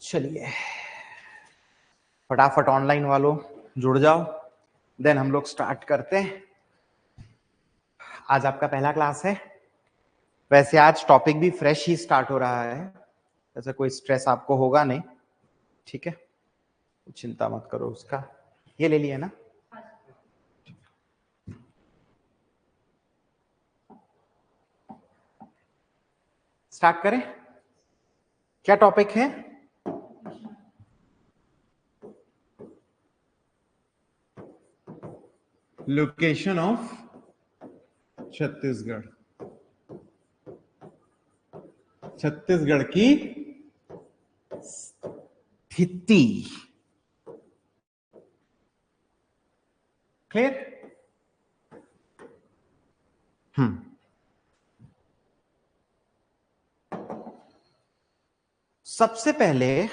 चलिए फटाफट ऑनलाइन वालों जुड़ जाओ, देन हम लोग स्टार्ट करते हैं। आज आपका पहला क्लास है। वैसे आज टॉपिक भी फ्रेश ही स्टार्ट हो रहा है, ऐसा कोई स्ट्रेस आपको होगा नहीं, ठीक है, चिंता मत करो उसका। ये ले लिए ना, स्टार्ट करें। क्या टॉपिक है? लोकेशन ऑफ छत्तीसगढ़, छत्तीसगढ़ की स्थिति। क्लियर? सबसे पहले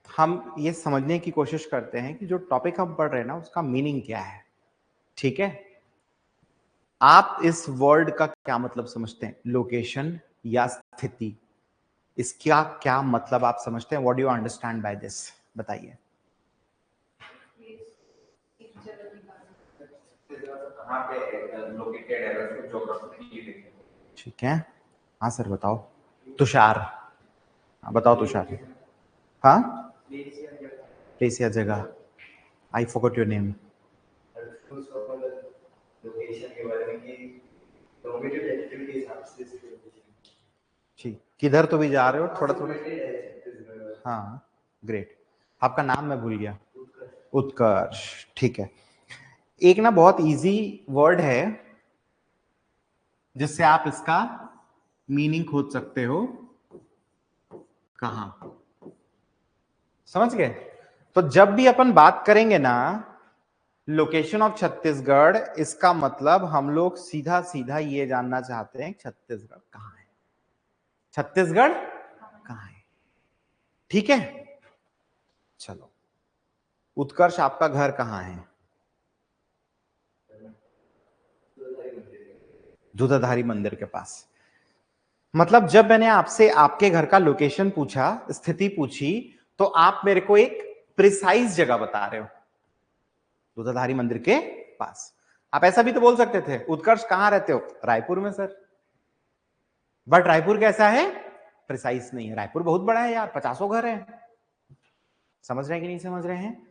हम ये समझने की कोशिश करते हैं कि जो टॉपिक हम पढ़ रहे हैं ना उसका मीनिंग क्या है। ठीक है, आप इस वर्ड का क्या मतलब समझते हैं? लोकेशन या स्थिति, इसका क्या मतलब आप समझते हैं? What do you understand by this, बताइए। ठीक है, हाँ सर बताओ। तुषार, हाँ बताओ तुषार। हाँ, प्लेस या जगह। I forgot your name. ठीक, किधर तो भी जा रहे हो थोड़ा थोड़ा। हाँ ग्रेट, आपका नाम मैं भूल गया। उत्कर्ष, ठीक है। एक ना बहुत इजी वर्ड है जिससे आप इसका मीनिंग खोज सकते हो। कहां, समझ गए? तो जब भी अपन बात करेंगे ना लोकेशन ऑफ छत्तीसगढ़, इसका मतलब हम लोग सीधा सीधा ये जानना चाहते हैं छत्तीसगढ़ कहां है, छत्तीसगढ़ कहां है। ठीक है, चलो उत्कर्ष आपका घर कहां है? दूधाधारी मंदिर के पास। मतलब जब मैंने आपसे आपके घर का लोकेशन पूछा, स्थिति पूछी, तो आप मेरे को एक प्रिसाइज जगह बता रहे हो, दूधाधारी मंदिर के पास। आप ऐसा भी तो बोल सकते थे, उत्कर्ष कहां रहते हो? रायपुर में सर। बट रायपुर कैसा है? प्रिसाइज नहीं है। रायपुर बहुत बड़ा है यार, 50 घर है। समझ रहे हैं कि नहीं समझ रहे हैं?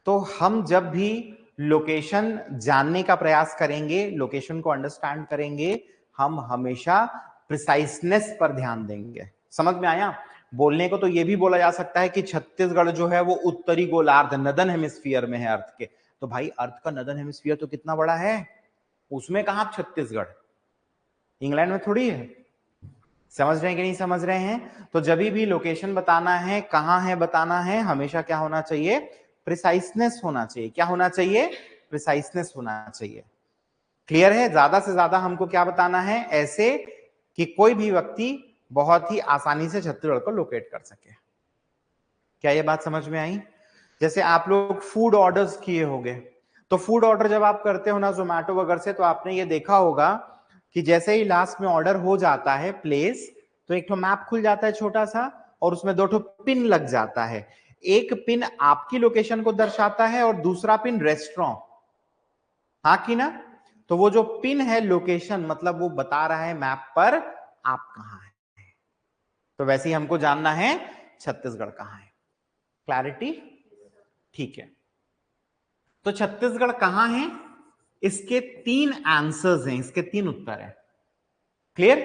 तो हम जब भी लोकेशन जानने का प्रयास करेंगे, लोकेशन को अंडरस्टैंड करेंगे, हम हमेशा प्रिसाइसनेस पर ध्यान देंगे। समझ में आया? बोलने को तो यह भी बोला जा सकता है कि छत्तीसगढ़ जो है वो उत्तरी गोलार्ध, नदन हेमिस्फीयर में है अर्थ के। तो भाई अर्थ का नदन हेमिस्फीयर तो कितना बड़ा है, उसमें कहां छत्तीसगढ़? इंग्लैंड में थोड़ी है। समझ रहे हैं कि नहीं समझ रहे हैं? तो जब भी लोकेशन बताना है, कहां है बताना है, हमेशा क्या होना चाहिए? प्रिसाइसनेस होना चाहिए। क्या होना चाहिए? प्रिसाइसनेस होना चाहिए। क्लियर है? ज्यादा से ज्यादा हमको क्या बताना है, ऐसे कि कोई भी व्यक्ति बहुत ही आसानी से छत्तीसगढ़ को लोकेट कर सके। क्या ये बात समझ में आई? जैसे आप लोग फूड ऑर्डर्स किए होंगे, तो फूड ऑर्डर जब आप करते हो ना जोमेटो वगैरह से, तो आपने ये देखा होगा कि जैसे ही लास्ट में ऑर्डर हो जाता है प्लेस, तो एक तो मैप खुल जाता है छोटा सा, और उसमें 2 पिन लग जाता है। एक पिन आपकी लोकेशन को दर्शाता है और दूसरा पिन रेस्टोरेंट। हाँ कि ना? तो वो जो पिन है लोकेशन, मतलब वो बता रहा है मैप पर आप कहां हैं। तो वैसे ही हमको जानना है छत्तीसगढ़ कहां है। क्लैरिटी? ठीक है, तो छत्तीसगढ़ कहां है, इसके 3 आंसर्स हैं, इसके 3 उत्तर हैं। क्लियर?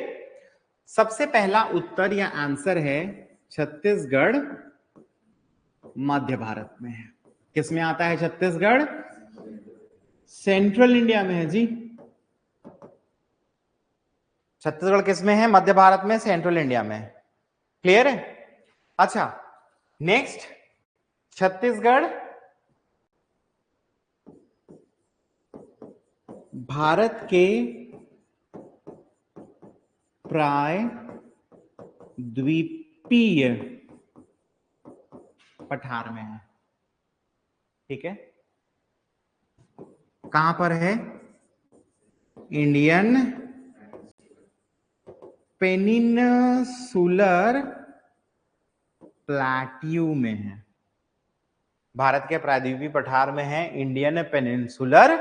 सबसे पहला उत्तर या आंसर है छत्तीसगढ़ मध्य भारत में है। किस में आता है छत्तीसगढ़? सेंट्रल इंडिया में है जी। छत्तीसगढ़ किस में है? मध्य भारत में, सेंट्रल इंडिया में। क्लियर है? अच्छा, नेक्स्ट, छत्तीसगढ़ भारत के प्राय द्वीपीय पठार में है। ठीक है, कहां पर है? इंडियन पेनिनसुलर प्लेट्यू में है, भारत के प्रायद्वीपीय पठार में है, इंडियन पेनिनसुलर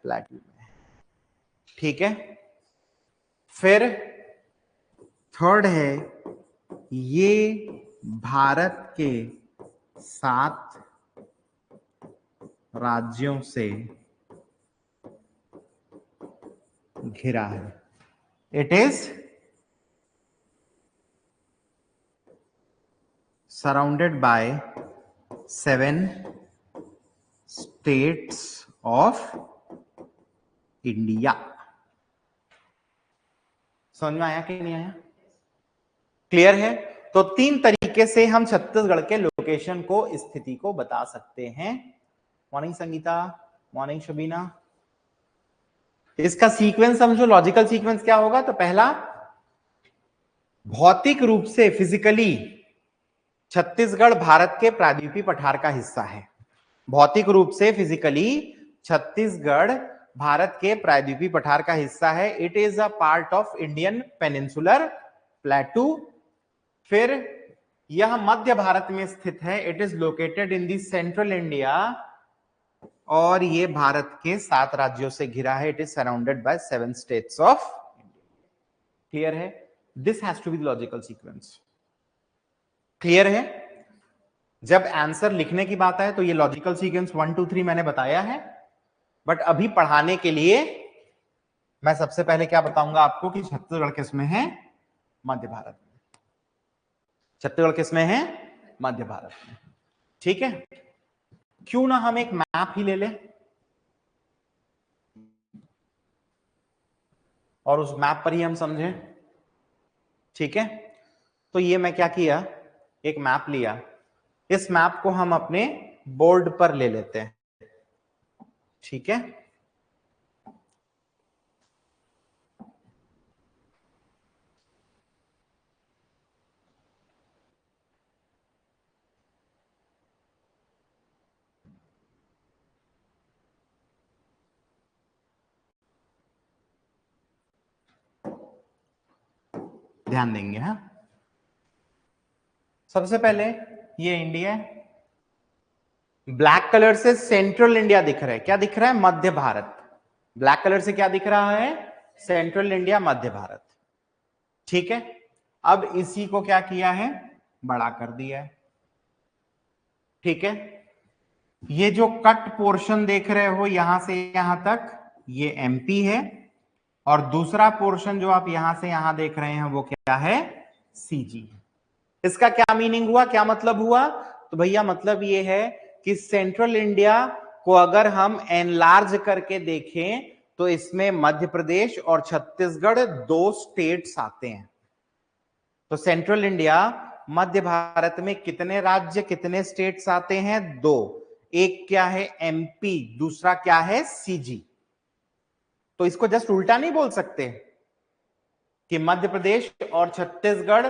प्लेट्यू में है। ठीक है, फिर थर्ड है, ये भारत के 7 राज्यों से घिरा है। It is surrounded by 7 states of India. समझ में आया कि नहीं आया? क्लियर है? तो 3 तरीके से हम छत्तीसगढ़ के लोकेशन को, स्थिति को बता सकते हैं। Morning Sangeeta, morning Shabina. इसका सीक्वेंस समझो, लॉजिकल सीक्वेंस क्या होगा? तो पहला, भौतिक रूप से फिजिकली छत्तीसगढ़ भारत के प्रायद्वीपीय पठार का हिस्सा है। भौतिक रूप से फिजिकली छत्तीसगढ़ भारत के प्रायद्वीपीय पठार का हिस्सा है। It is a part of Indian peninsular plateau. फिर यह मध्य भारत में स्थित है। It is located in the central India, और ये भारत के 7 राज्यों से घिरा है। It is surrounded by 7 states of India. Clear है? This has to be the logical sequence. Clear है? जब आंसर लिखने की बात है तो ये लॉजिकल सीक्वेंस 1 2 3 मैंने बताया है, बट अभी पढ़ाने के लिए मैं सबसे पहले क्या बताऊंगा आपको कि छत्तीसगढ़ किस में है? मध्य भारत में। छत्तीसगढ़ किस में है? मध्य भारत में। ठीक है, क्यों ना हम एक मैप ही ले लें और उस मैप पर ही हम समझें। ठीक है, तो ये मैं क्या किया, एक मैप लिया। इस मैप को हम अपने बोर्ड पर ले लेते हैं। ठीक है, ध्यान देंगे। हाँ, सबसे पहले ये इंडिया है, ब्लैक कलर से सेंट्रल इंडिया दिख रहा है। क्या दिख रहा है? मध्य भारत। ब्लैक कलर से क्या दिख रहा है? सेंट्रल इंडिया, मध्य भारत। ठीक है, अब इसी को क्या किया है? बड़ा कर दिया है। ठीक है, ये जो कट पोर्शन देख रहे हो यहां से यहां तक, ये एमपी है, और दूसरा पोर्शन जो आप यहां से यहां देख रहे हैं वो क्या है? सीजी। इसका क्या मीनिंग हुआ, क्या मतलब हुआ? तो भैया मतलब ये है कि सेंट्रल इंडिया को अगर हम एनलार्ज करके देखें तो इसमें मध्य प्रदेश और छत्तीसगढ़ 2 स्टेट्स आते हैं। तो सेंट्रल इंडिया, मध्य भारत में कितने राज्य, कितने स्टेट्स आते हैं? 2। एक क्या है? एमपी, दूसरा क्या है? सीजी। तो इसको जस्ट उल्टा नहीं बोल सकते कि मध्य प्रदेश और छत्तीसगढ़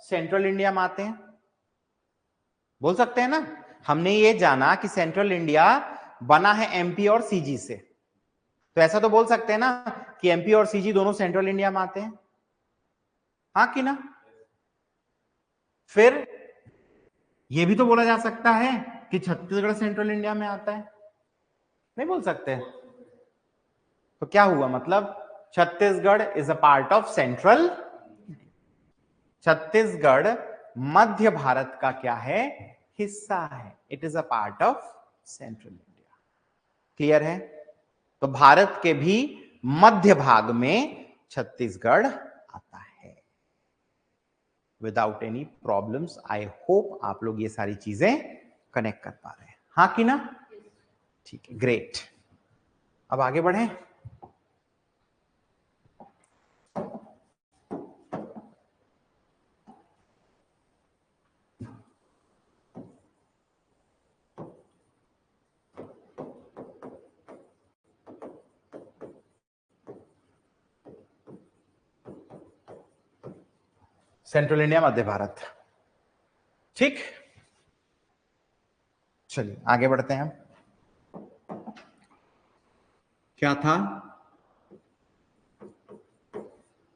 सेंट्रल इंडिया में आते हैं? बोल सकते हैं ना। हमने ये जाना कि सेंट्रल इंडिया बना है एमपी और सीजी से, तो ऐसा तो बोल सकते हैं ना कि एमपी और सीजी दोनों सेंट्रल इंडिया में आते हैं। हाँ कि ना? फिर यह भी तो बोला जा सकता है कि छत्तीसगढ़ सेंट्रल इंडिया में आता है। नहीं बोल सकते? तो क्या हुआ? मतलब Chhattisgarh is a part of central. Chhattisgarh मध्य भारत का क्या है? हिस्सा है। It is a part of central India. Clear है? तो भारत के भी मध्य भाग में छत्तीसगढ़ आता है without any problems. I hope आप लोग ये सारी चीजें कनेक्ट कर पा रहे हैं। हाँ कि ना? ठीक है, ग्रेट। अब आगे बढ़ें। सेंट्रल इंडिया, मध्य भारत। ठीक, चलिए आगे बढ़ते हैं। क्या था?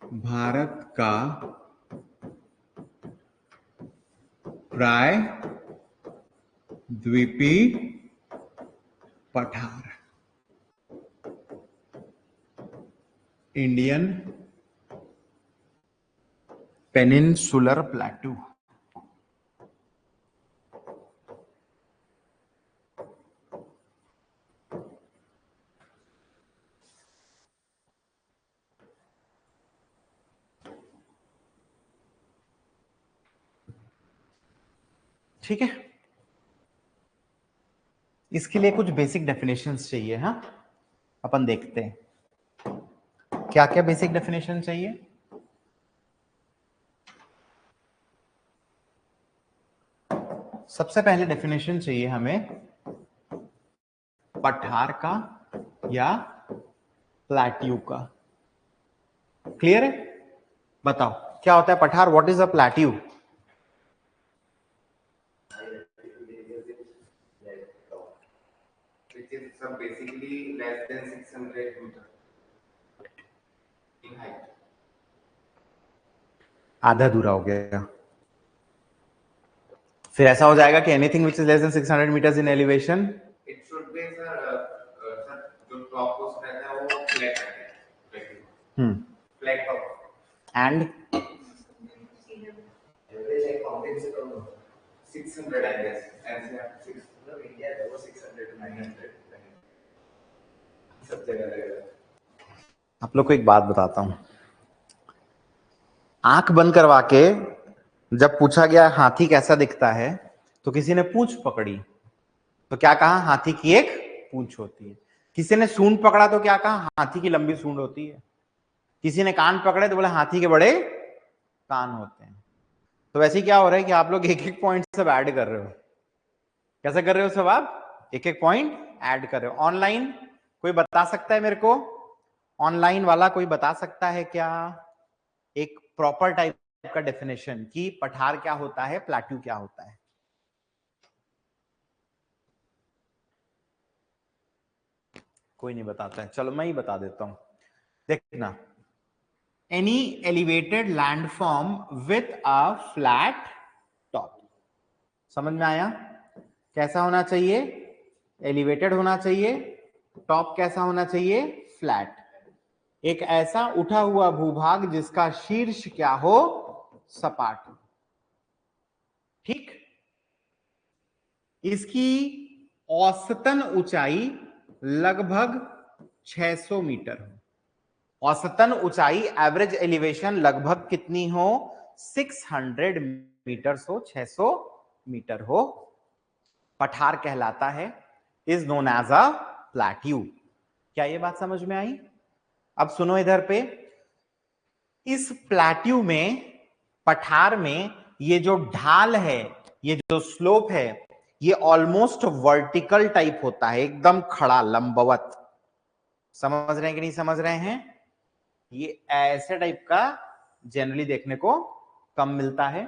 भारत का प्राय द्वीपी पठार, इंडियन पेनिनसुलर प्लेटू। ठीक है, इसके लिए कुछ बेसिक डेफिनेशंस चाहिए। हाँ, अपन देखते हैं क्या क्या बेसिक डेफिनेशन चाहिए। सबसे पहले डेफिनेशन चाहिए हमें पठार का या प्लेट्यू का। क्लियर है? बताओ क्या होता है पठार, what is a plateau? Basically less than 600 meter in height. आधा अधूरा हो गया, फिर ऐसा हो जाएगा कि anything which is less than 600 meters in elevation, It should be sir जो टॉप पोस्ट रहता है वो फ्लैट रहता है, फ्लैट टॉप एंड एवरेज है काउंटिंग से कम 600 आई गेस, ऐसे 600 इंडिया है वो 600 to 900 सब जगह रहेगा। आप लोग को एक बात बताता हूं, आंख बंद करवा के जब पूछा गया हाथी कैसा दिखता है तो किसी ने पूंछ पकड़ी तो क्या कहा, हाथी की एक पूंछ होती है। किसी ने सूंड पकड़ा तो क्या कहा, हाथी की लंबी सूंड होती है। किसी ने कान पकड़े तो बोले हाथी के बड़े कान होते हैं। तो वैसे क्या हो रहा है कि आप लोग एक एक पॉइंट सब ऐड कर रहे हो। कैसे कर रहे हो सब? आप एक एक पॉइंट ऐड कर रहे हो। ऑनलाइन कोई बता सकता है मेरे को? ऑनलाइन वाला कोई बता सकता है क्या एक प्रॉपर टाइप का डेफिनेशन कि पठार क्या होता है, प्लेट्यू क्या होता है? कोई नहीं बताता है, चलो मैं ही बता देता हूं। देखना, any elevated landform with a flat top. समझ में आया? कैसा होना चाहिए? एलिवेटेड होना चाहिए। टॉप कैसा होना चाहिए? फ्लैट। एक ऐसा उठा हुआ भूभाग जिसका शीर्ष क्या हो? सपाट। ठीक। इसकी औसतन ऊंचाई लगभग 600 मीटर हो। औसतन ऊंचाई, एवरेज एलिवेशन लगभग कितनी हो? 600 मीटर हो, 600 मीटर हो। पठार कहलाता है, is known as a plateau. क्या ये बात समझ में आई? अब सुनो इधर पे, इस प्लेट्यू में, पठार में, ये जो ढाल है, ये जो स्लोप है, ये ऑलमोस्ट वर्टिकल टाइप होता है, एकदम खड़ा लंबवत। समझ रहे हैं कि नहीं समझ रहे हैं? ये ऐसे टाइप का जनरली देखने को कम मिलता है।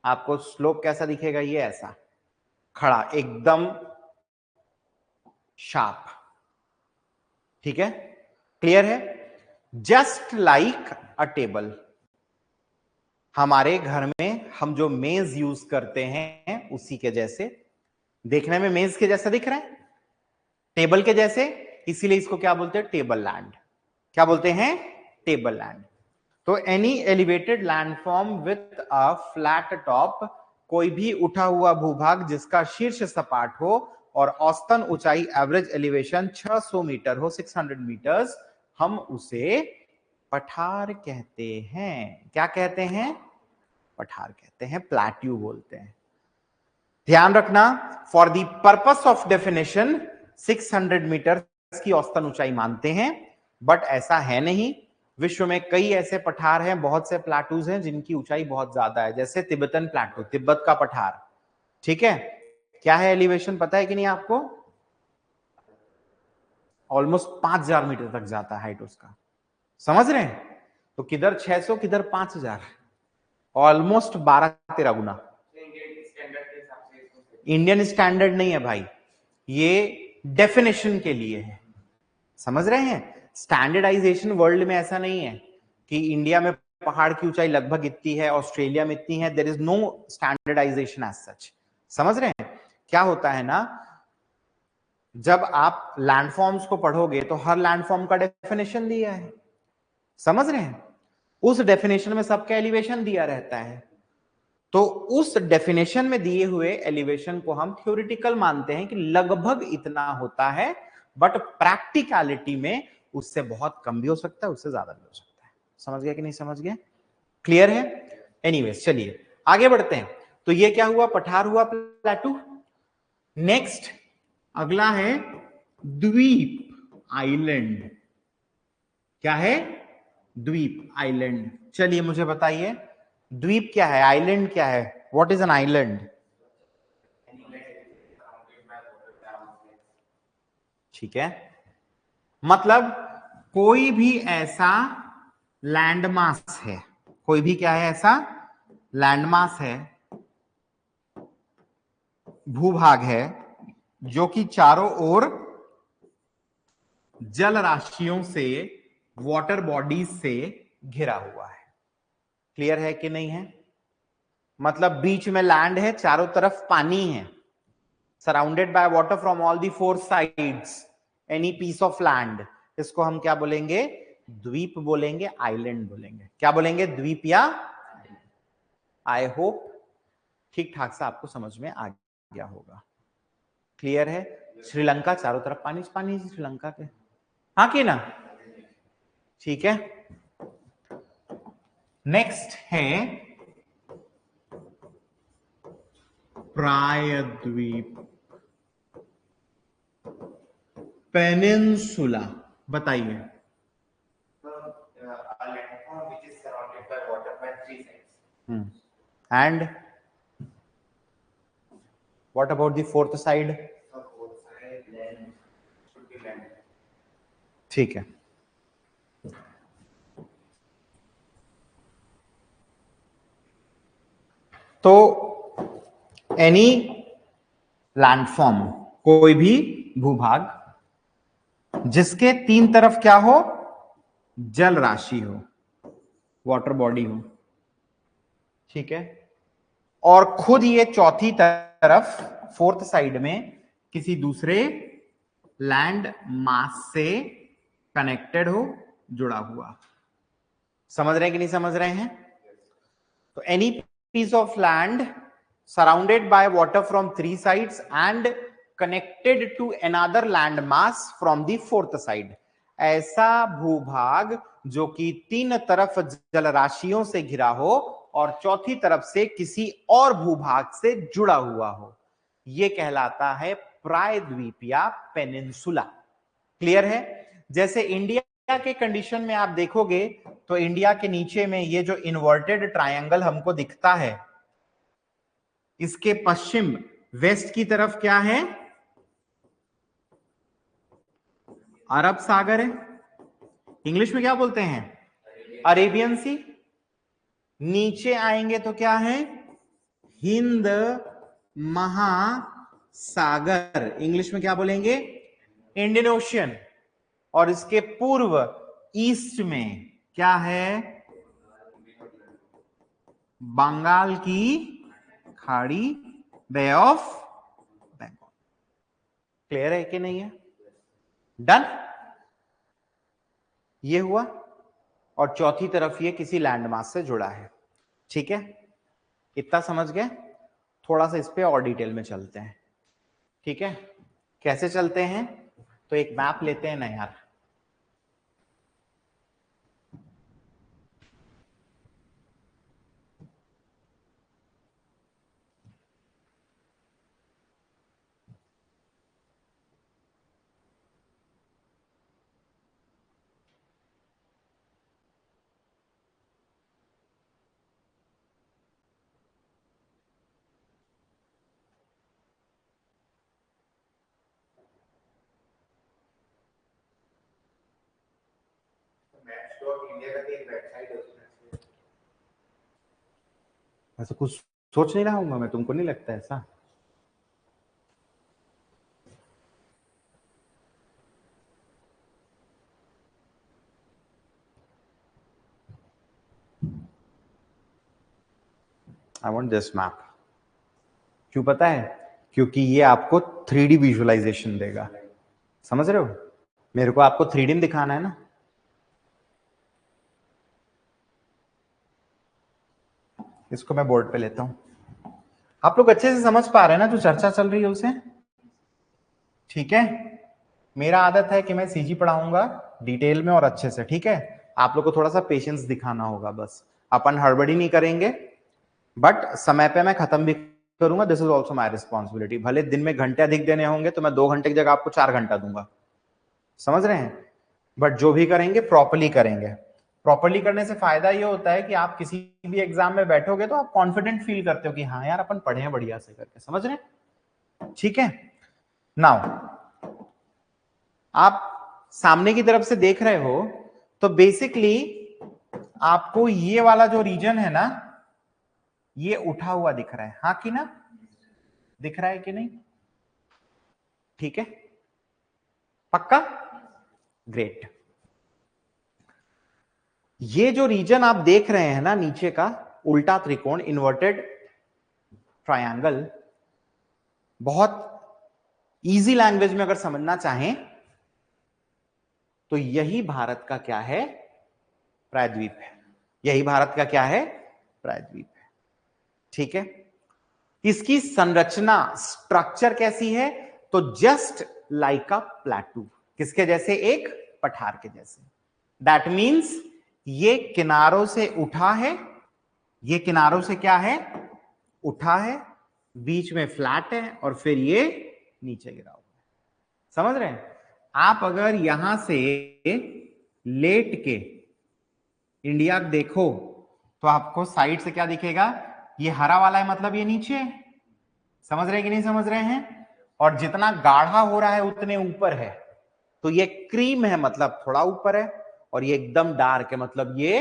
आपको स्लोप कैसा दिखेगा? ये ऐसा खड़ा, एकदम शार्प। ठीक है, क्लियर है? जस्ट लाइक अ टेबल। हमारे घर में हम जो मेज यूज करते हैं उसी के जैसे, देखने में मेज के जैसा दिख रहा है, टेबल के जैसे, इसीलिए इसको क्या बोलते हैं? Table land. क्या बोलते हैं? Table land. तो any elevated landform with a flat top, कोई भी उठा हुआ भूभाग जिसका शीर्ष सपाट हो और औसतन ऊंचाई, एवरेज एलिवेशन 600 मीटर हो, 600 मीटर्स, हम उसे पठार कहते हैं। क्या कहते हैं? पठार कहते हैं, प्लेट्यू बोलते हैं। ध्यान रखना, for the purpose of definition 600 meter की औसतन ऊंचाई मानते हैं, बट ऐसा है नहीं। विश्व में कई ऐसे पठार हैं, बहुत से प्लेटूज हैं जिनकी ऊंचाई बहुत ज्यादा है, जैसे तिब्बतन प्लेटू, तिब्बत का पठार। ठीक है, क्या है एलिवेशन पता है कि नहीं आपको? ऑलमोस्ट 5000 मीटर तक जाता है हाइट उसका। समझ रहे हैं? तो किधर 600, किधर 5000, ऑलमोस्ट 12-13 गुना। इंडियन स्टैंडर्ड नहीं है भाई, ये डेफिनेशन के लिए है। समझ रहे हैं? स्टैंडर्डाइजेशन वर्ल्ड में ऐसा नहीं है कि इंडिया में पहाड़ की ऊंचाई लगभग इतनी है, ऑस्ट्रेलिया में इतनी है, there is no standardization as such. समझ रहे हैं क्या होता है ना, जब आप लैंडफॉर्म्स को पढ़ोगे तो हर लैंडफॉर्म का डेफिनेशन दिया है, समझ रहे हैं, उस डेफिनेशन में सबका एलिवेशन दिया रहता है, तो उस डेफिनेशन में दिए हुए एलिवेशन को हम थ्योरेटिकल मानते हैं कि लगभग इतना होता है, बट प्रैक्टिकलिटी में उससे बहुत कम भी हो सकता है, उससे ज्यादा भी हो सकता है। समझ गया कि नहीं समझ गया? क्लियर है? एनीवेज चलिए आगे बढ़ते हैं। तो ये क्या हुआ, पठार हुआ, प्लेटू। नेक्स्ट अगला है द्वीप, आइलैंड। क्या है? द्वीप, आइलैंड। चलिए मुझे बताइए द्वीप क्या है, आइलैंड क्या है? What is an island? ठीक है, मतलब कोई भी ऐसा लैंडमास है, कोई भी क्या है, ऐसा लैंडमास है, भूभाग है, जो कि चारों ओर जल राशियों से, वाटर बॉडीज से घिरा हुआ है। क्लियर है कि नहीं है? मतलब बीच में लैंड है, चारों तरफ पानी है, surrounded by water from all the four sides, any piece of land, इसको हम क्या बोलेंगे? द्वीप बोलेंगे, आइलैंड बोलेंगे। क्या बोलेंगे? द्वीप या। आई होप ठीक ठाक से आपको समझ में आ गया होगा। क्लियर है? श्रीलंका चारों तरफ पानी पानी, श्रीलंका के, हाँ कि ना? ठीक है, नेक्स्ट है प्रायद्वीप, पेनिनसुला। बताइए। And what about the fourth side? ठीक है, तो एनी लैंडफॉर्म, कोई भी भूभाग जिसके तीन तरफ क्या हो? जल राशि हो, वाटर बॉडी हो, ठीक है, और खुद ये चौथी तरफ, फोर्थ साइड में किसी दूसरे लैंड मास से कनेक्टेड हो, जुड़ा हुआ। समझ रहे हैं कि नहीं समझ रहे हैं? तो any piece of land surrounded by water from three sides and connected to another land mass from the fourth side, ऐसा भूभाग जो कि तीन तरफ जल राशियों से घिरा हो और चौथी तरफ से किसी और भूभाग से जुड़ा हुआ हो, यह कहलाता है प्रायद्वीप या पेनिनसुला। क्लियर है? जैसे इंडिया के कंडीशन में आप देखोगे तो इंडिया के नीचे में ये जो इन्वर्टेड ट्रायंगल हमको दिखता है, इसके पश्चिम वेस्ट की तरफ क्या है? अरब सागर है, इंग्लिश में क्या बोलते हैं? अरेबियन सी। नीचे आएंगे तो क्या है? हिंद महासागर, इंग्लिश में क्या बोलेंगे? Indian ocean. और इसके पूर्व ईस्ट में क्या है? बंगाल की खाड़ी, बे ऑफ बंगाल। क्लियर है कि नहीं है? डन। ये हुआ, और चौथी तरफ ये किसी लैंडमास से जुड़ा है। ठीक है, इतना समझ गए? थोड़ा सा इस पे और डिटेल में चलते हैं। ठीक है, कैसे चलते हैं? तो एक मैप लेते हैं ना यार, ऐसा कुछ सोच नहीं रहा हूँ मैं, तुमको नहीं लगता ऐसा? I want this map. क्यों पता है? क्योंकि ये आपको 3D विजुअलाइजेशन देगा। समझ रहे हो? मेरे को आपको 3D में दिखाना है ना। इसको मैं बोर्ड पे लेता हूं। आप लोग अच्छे से समझ पा रहे हैं ना जो चर्चा चल रही है उसे? ठीक है। मेरा आदत है कि मैं सीजी पढ़ाऊंगा डिटेल में और अच्छे से, ठीक है? आप लोग को थोड़ा सा पेशेंस दिखाना होगा बस। अपन हड़बड़ी नहीं करेंगे, बट समय पे मैं खत्म भी करूंगा। This is also my responsibility. भले दिन में घंटे अधिक देने होंगे तो मैं 2 घंटे की जगह आपको 4 घंटा दूंगा। समझ रहे हैं? बट जो भी करेंगे प्रॉपरली करेंगे। प्रॉपरली करने से फायदा ये होता है कि आप किसी भी एग्जाम में बैठोगे तो आप कॉन्फिडेंट फील करते हो कि हाँ यार अपन पढ़े हैं बढ़िया से करके। समझ रहे हैं? ठीक है। नाउ आप सामने की तरफ से देख रहे हो तो बेसिकली आपको ये वाला जो रीजन है ना, ये उठा हुआ दिख रहा है, हाँ कि ना? दिख रहा है कि नहीं? ठीक है, पक्का? ग्रेट। ये जो रीजन आप देख रहे हैं ना नीचे का, उल्टा त्रिकोण, इन्वर्टेड ट्रायंगल, बहुत इजी लैंग्वेज में अगर समझना चाहें तो यही भारत का क्या है? प्रायद्वीप है। यही भारत का क्या है? प्रायद्वीप है। ठीक है। इसकी संरचना, स्ट्रक्चर कैसी है? तो जस्ट लाइक अ प्लेटू। किसके जैसे? एक पठार के जैसे। दैट मीन्स ये किनारों से उठा है, ये किनारों से क्या है? उठा है, बीच में फ्लैट है और फिर ये नीचे गिरा हुआ है। समझ रहे हैं? आप अगर यहां से लेट के इंडिया देखो तो आपको साइड से क्या दिखेगा? ये हरा वाला है, मतलब ये नीचे है। समझ रहे हैं कि नहीं समझ रहे हैं? और जितना गाढ़ा हो रहा है उतने ऊपर है। तो ये क्रीम है मतलब थोड़ा ऊपर है, और ये एकदम डार्क है मतलब ये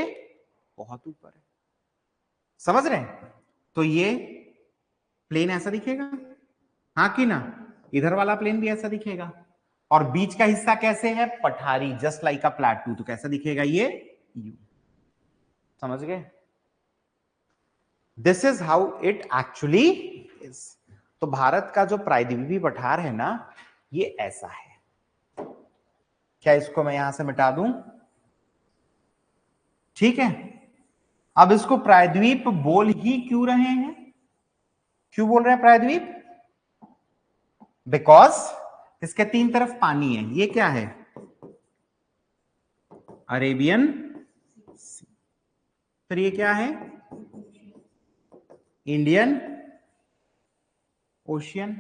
बहुत ऊपर है। समझ रहे हैं? तो ये प्लेन ऐसा दिखेगा, हाँ कि ना? इधर वाला प्लेन भी ऐसा दिखेगा, और बीच का हिस्सा कैसे है? पठारी, जस्ट लाइक अ प्लेटू। तो कैसा दिखेगा ये? यू। समझ गए? This is how it actually is. तो भारत का जो प्रायद्वीपीय पठार है ना, ये ऐसा है। क्या इसको मैं यहां से मिटा दूं? ठीक है। अब इसको प्रायद्वीप बोल ही क्यों रहे हैं? क्यों बोल रहे हैं प्रायद्वीप? बिकॉज इसके 3 तरफ पानी है। ये क्या है? अरेबियन सी। फिर ये क्या है? Indian ocean.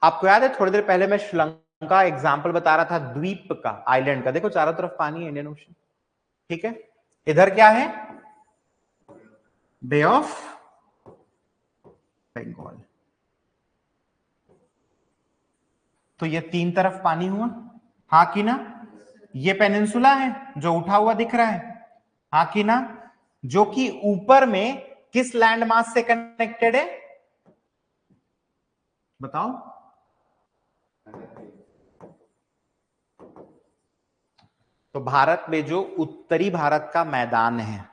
आपको याद है थोड़ी देर पहले मैं श्रीलंका एग्जांपल बता रहा था, द्वीप का, आइलैंड का। देखो चारों तरफ पानी है, इंडियन ओशन। ठीक है। इधर क्या है? बे ऑफ बंगाल। तो ये 3 तरफ पानी हुआ, हाँ कि ना? ये पेनिनसुला है जो उठा हुआ दिख रहा है, हाँ कि ना? जो कि ऊपर में किस लैंड मास से कनेक्टेड है? बताओ। तो भारत में जो उत्तरी भारत का मैदान है,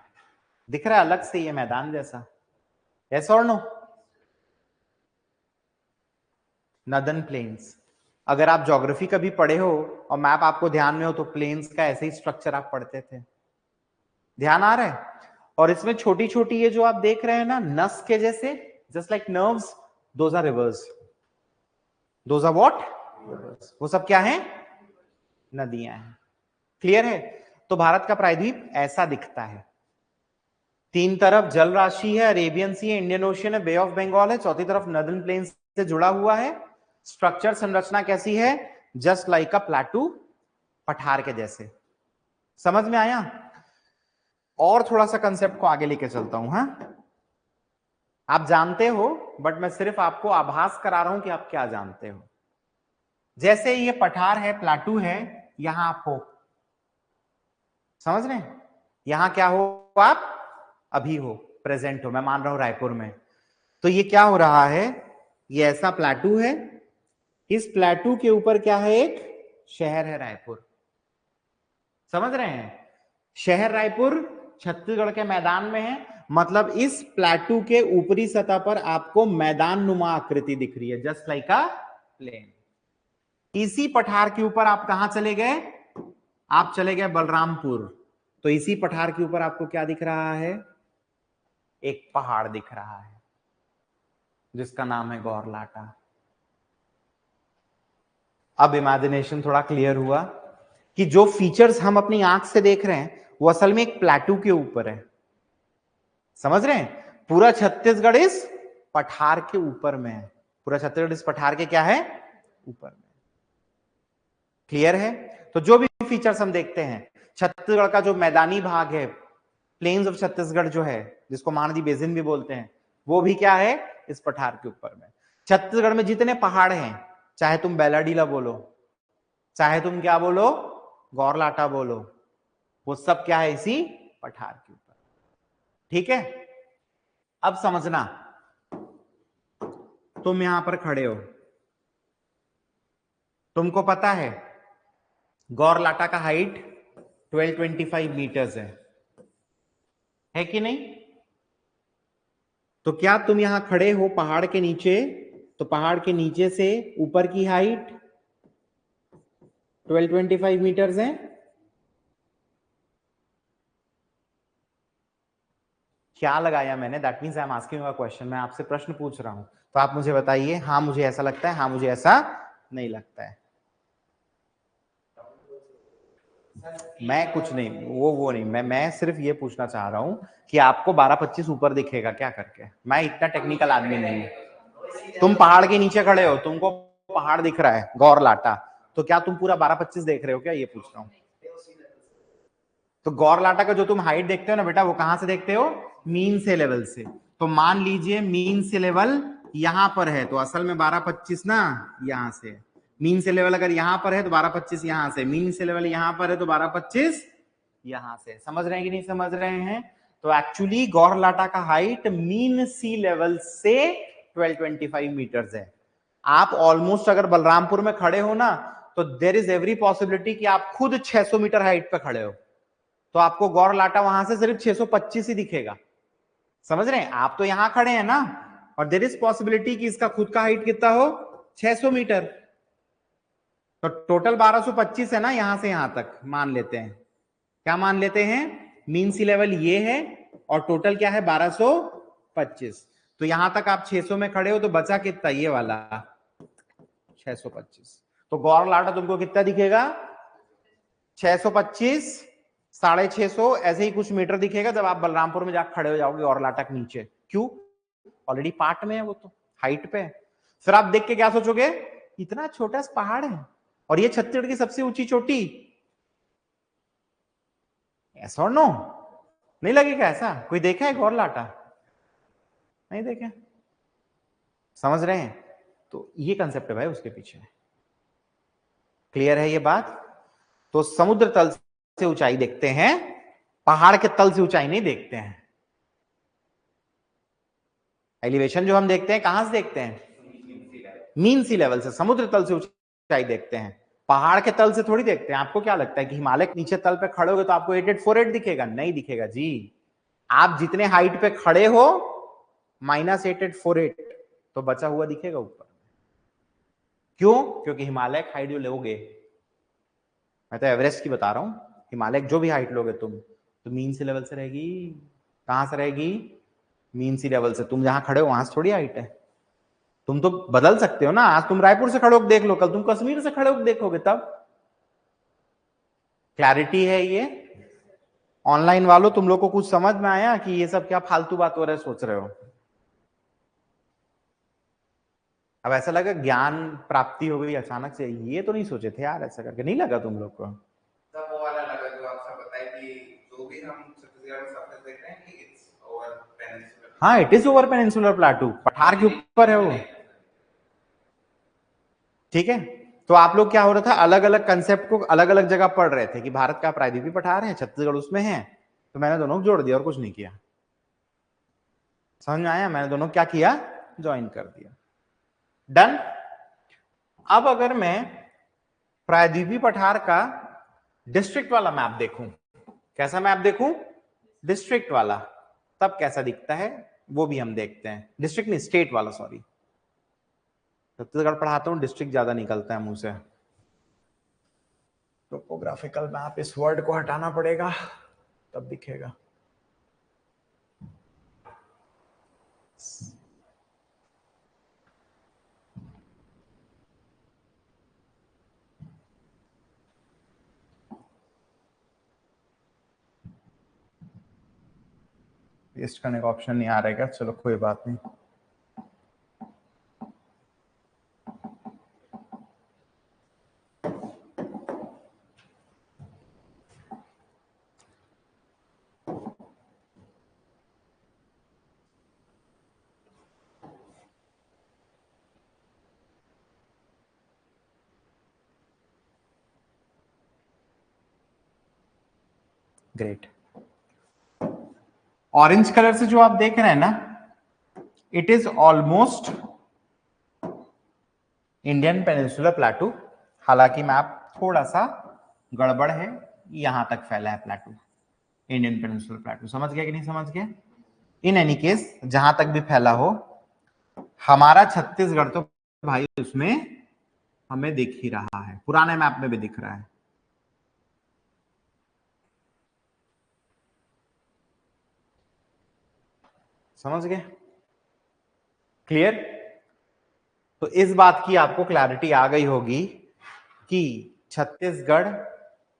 दिख रहा है अलग से ये मैदान जैसा? यस और नो? Northern planes. अगर आप ज्योग्राफी कभी पढ़े हो और मैप आपको ध्यान में हो तो प्लेन्स का ऐसे ही स्ट्रक्चर आप पढ़ते थे। ध्यान आ रहा है? और इसमें छोटी छोटी ये जो आप देख रहे हैं ना, नस के जैसे, just like nerves, those are rivers. Those are what? वो सब क्या है? नदियां हैं। क्लियर है? तो भारत का प्रायद्वीप ऐसा दिखता है। 3 तरफ जल राशि है, अरेबियन सी है, इंडियन ओशियन है, बे ऑफ बंगाल है, चौथी तरफ नदन प्लेन से जुड़ा हुआ है। स्ट्रक्चर, संरचना कैसी है? जस्ट लाइक अ प्लेटू, पठार के जैसे। समझ में आया? और थोड़ा सा कंसेप्ट को आगे लेके चलता हूं। हाँ, आप जानते हो, बट मैं सिर्फ आपको आभास करा रहा हूं कि आप क्या जानते हो। जैसे ये पठार है, प्लाटू है, यहां आप हो। समझ रहे हैं? यहां क्या हो आप? अभी हो, प्रेजेंट हो। मैं मान रहा हूं रायपुर में। तो ये क्या हो रहा है? ये ऐसा प्लाटू है, इस प्लाटू के ऊपर क्या है? एक शहर है रायपुर। समझ रहे हैं? शहर रायपुर छत्तीसगढ़ के मैदान में है, मतलब इस प्लेटू के ऊपरी सतह पर आपको मैदान नुमा आकृति दिख रही है, जस्ट लाइक अ प्लेन। इसी पठार के ऊपर आप कहां चले गए? आप चले गए बलरामपुर। तो इसी पठार के ऊपर आपको क्या दिख रहा है? एक पहाड़ दिख रहा है जिसका नाम है गौरलाटा। अब इमेजिनेशन थोड़ा क्लियर हुआ कि जो फीचर्स हम अपनी आंख से देख रहे हैं वो असल में एक प्लेटू के ऊपर है। समझ रहे हैं? पूरा छत्तीसगढ़ इस पठार के ऊपर में है। पूरा छत्तीसगढ़ इस पठार के क्या है? ऊपर में। क्लियर है? तो जो भी फीचर्स हम देखते हैं, छत्तीसगढ़ का जो मैदानी भाग है, प्लेन्स ऑफ छत्तीसगढ़ जो है, जिसको महानदी बेसिन भी बोलते हैं, वो भी क्या है? इस पठार के ऊपर में। छत्तीसगढ़ में जितने पहाड़ हैं, चाहे तुम बैलाडीला बोलो, चाहे तुम क्या बोलो, गौरलाटा बोलो, वो सब क्या है? इसी पठार के ऊपर। ठीक है? अब समझना, तुम यहां पर खड़े हो, तुमको पता है गौरलाटा का हाइट 1225 मीटर्स है कि नहीं? तो क्या तुम यहां खड़े हो पहाड़ के नीचे, तो पहाड़ के नीचे से ऊपर की हाइट 1225 मीटर्स है? क्या लगाया मैंने? That means I am asking a question. मैं आपसे प्रश्न पूछ रहा हूं, तो आप मुझे बताइए, हाँ मुझे ऐसा लगता है, हाँ मुझे ऐसा नहीं लगता है। मैं कुछ नहीं, वो नहीं, मैं सिर्फ ये पूछना चाह रहा हूं कि आपको 12-25 ऊपर दिखेगा क्या करके? मैं इतना टेक्निकल आदमी नहीं हूं। तुम पहाड़ के नीचे खड़े हो, तुमको पहाड़ दिख रहा है गौरलाटा, तो क्या तुम पूरा 12-25 देख रहे हो क्या? ये पूछ रहा हूं। तो गौरलाटा का जो तुम हाइट देखते हो ना बेटा, वो कहां से देखते हो? मीन से लेवल से। तो मान लीजिए मीन से लेवल यहां पर है, तो असल में 12-25 ना यहां से। मीन से लेवल अगर यहां पर है तो 12-25 यहां से, मीन से लेवल यहां पर है तो 12-25 यहां से। समझ रहे हैं कि नहीं समझ रहे हैं? तो एक्चुअली गौरलाटा का हाइट मीन सी लेवल से 1225 मीटर्स है। आप ऑलमोस्ट अगर बलरामपुर में खड़े हो ना, तो देर इज एवरी पॉसिबिलिटी कि आप खुद 600 मीटर हाइट पे खड़े हो, तो आपको गौरलाटा वहां से सिर्फ 625 ही दिखेगा। समझ रहे हैं? आप तो यहां खड़े हैं ना, और देर इज पॉसिबिलिटी कि इसका खुद का हाइट कितना हो? 600 मीटर। तो टोटल 1225 है ना यहां से यहां तक, मान लेते हैं। क्या मान लेते हैं? मीन सी लेवल ये है और टोटल क्या है? 1225। तो यहां तक आप 600 में खड़े हो, तो बचा कितना? ये वाला 625। तो गौरलाटा तुमको कितना दिखेगा? 625, 650, ऐसे ही कुछ मीटर दिखेगा जब आप बलरामपुर में जाकर खड़े हो जाओगे गौरलाटा के नीचे। क्यों? ऑलरेडी पार्ट में है, वो तो हाइट पे है। फिर आप देख के क्या सोचोगे? इतना छोटा सा पहाड़ है और ये छत्तीसगढ़ की सबसे ऊंची चोटी। ऐसा और नो? नहीं लगेगा ऐसा? कोई देखा है गौरलाटा? नहीं देखे? समझ रहे हैं? तो ये कंसेप्ट है भाई उसके पीछे। क्लियर है ये बात? तो समुद्र तल से ऊंचाई देखते हैं, पहाड़ के तल से ऊंचाई नहीं देखते हैं। एलिवेशन जो हम देखते हैं कहां से देखते हैं? मीन सी लेवल से, समुद्र तल से ऊंचाई देखते हैं, पहाड़ के तल से थोड़ी देखते हैं। आपको क्या लगता है कि हिमालय के नीचे तल पे खड़े होगे तो आपको 8848 दिखेगा? नहीं दिखेगा जी। आप जितने हाइट पे खड़े हो -8848, तो बचा हुआ दिखेगा ऊपर। क्यों? क्योंकि हिमालय की हाइट जो लोगे, मैं तो एवरेस्ट की बता रहा हूं, हिमालय जो भी हाइट लोगे तुम, तो मीन सी लेवल से रहेगी। कहां से रहेगी? मीन सी लेवल से। तुम जहां खड़े हो वहां से थोड़ी हाइट है। तुम तो बदल सकते हो ना, आज तुम रायपुर से खड़े होकर देख लो, कल तुम कश्मीर से खड़े होकर देखोगे, तब क्लैरिटी है ये? ऑनलाइन वालों, तुम लोग को कुछ समझ में आया कि ये सब क्या फालतू बात हो रहा है सोच रहे हो? अब ऐसा लगा ज्ञान प्राप्ति हो गई अचानक से, ये तो नहीं सोचे थे यार ऐसा करके, नहीं लगा तुम लोग को? तब वो वाला लगा जो आप सब बताए कि जो भी हम छत्तीसगढ़ में सब देख रहे हैं कि इट्स ओवर पेनिनसुलर। हाँ, इट इज ओवर पेनिनसुलर प्लेटू, पठार के ऊपर है वो। ठीक है? तो आप लोग क्या हो रहा था, अलग अलग कंसेप्ट को अलग अलग जगह पढ़ रहे थे कि भारत का प्रायद्वीपीय पठार है, छत्तीसगढ़ उसमें है, तो मैंने दोनों को जोड़ दिया और कुछ नहीं किया। समझ में आया? मैंने दोनों क्या किया? ज्वाइन कर दिया। डन। अब अगर मैं प्रायद्वीपीय पठार का डिस्ट्रिक्ट वाला मैप देखूं, कैसा मैप देखूं? डिस्ट्रिक्ट वाला, तब कैसा दिखता है वो भी हम देखते हैं। डिस्ट्रिक्ट नहीं, स्टेट वाला, सॉरी, छत्तीसगढ़ पढ़ाता हूँ, डिस्ट्रिक्ट ज्यादा निकलता है मुंह से। टोपोग्राफिकल मैप, इस वर्ड को हटाना पड़ेगा तब दिखेगा। पेस्ट करने का ऑप्शन नहीं आ रहेगा, चलो कोई बात नहीं। ग्रेट। ऑरेंज कलर से जो आप देख रहे हैं ना, it is almost Indian peninsular प्लेटू। हालांकि मैप थोड़ा सा गड़बड़ है, यहां तक फैला है प्लेटू, इंडियन पेनिनसुलर प्लेटू। समझ गया कि नहीं समझ गया? इन एनी केस, जहां तक भी फैला हो, हमारा छत्तीसगढ़ तो भाई उसमें हमें दिख ही रहा है, पुराने मैप में भी दिख रहा है। समझ गए? क्लियर? तो इस बात की आपको क्लैरिटी आ गई होगी कि छत्तीसगढ़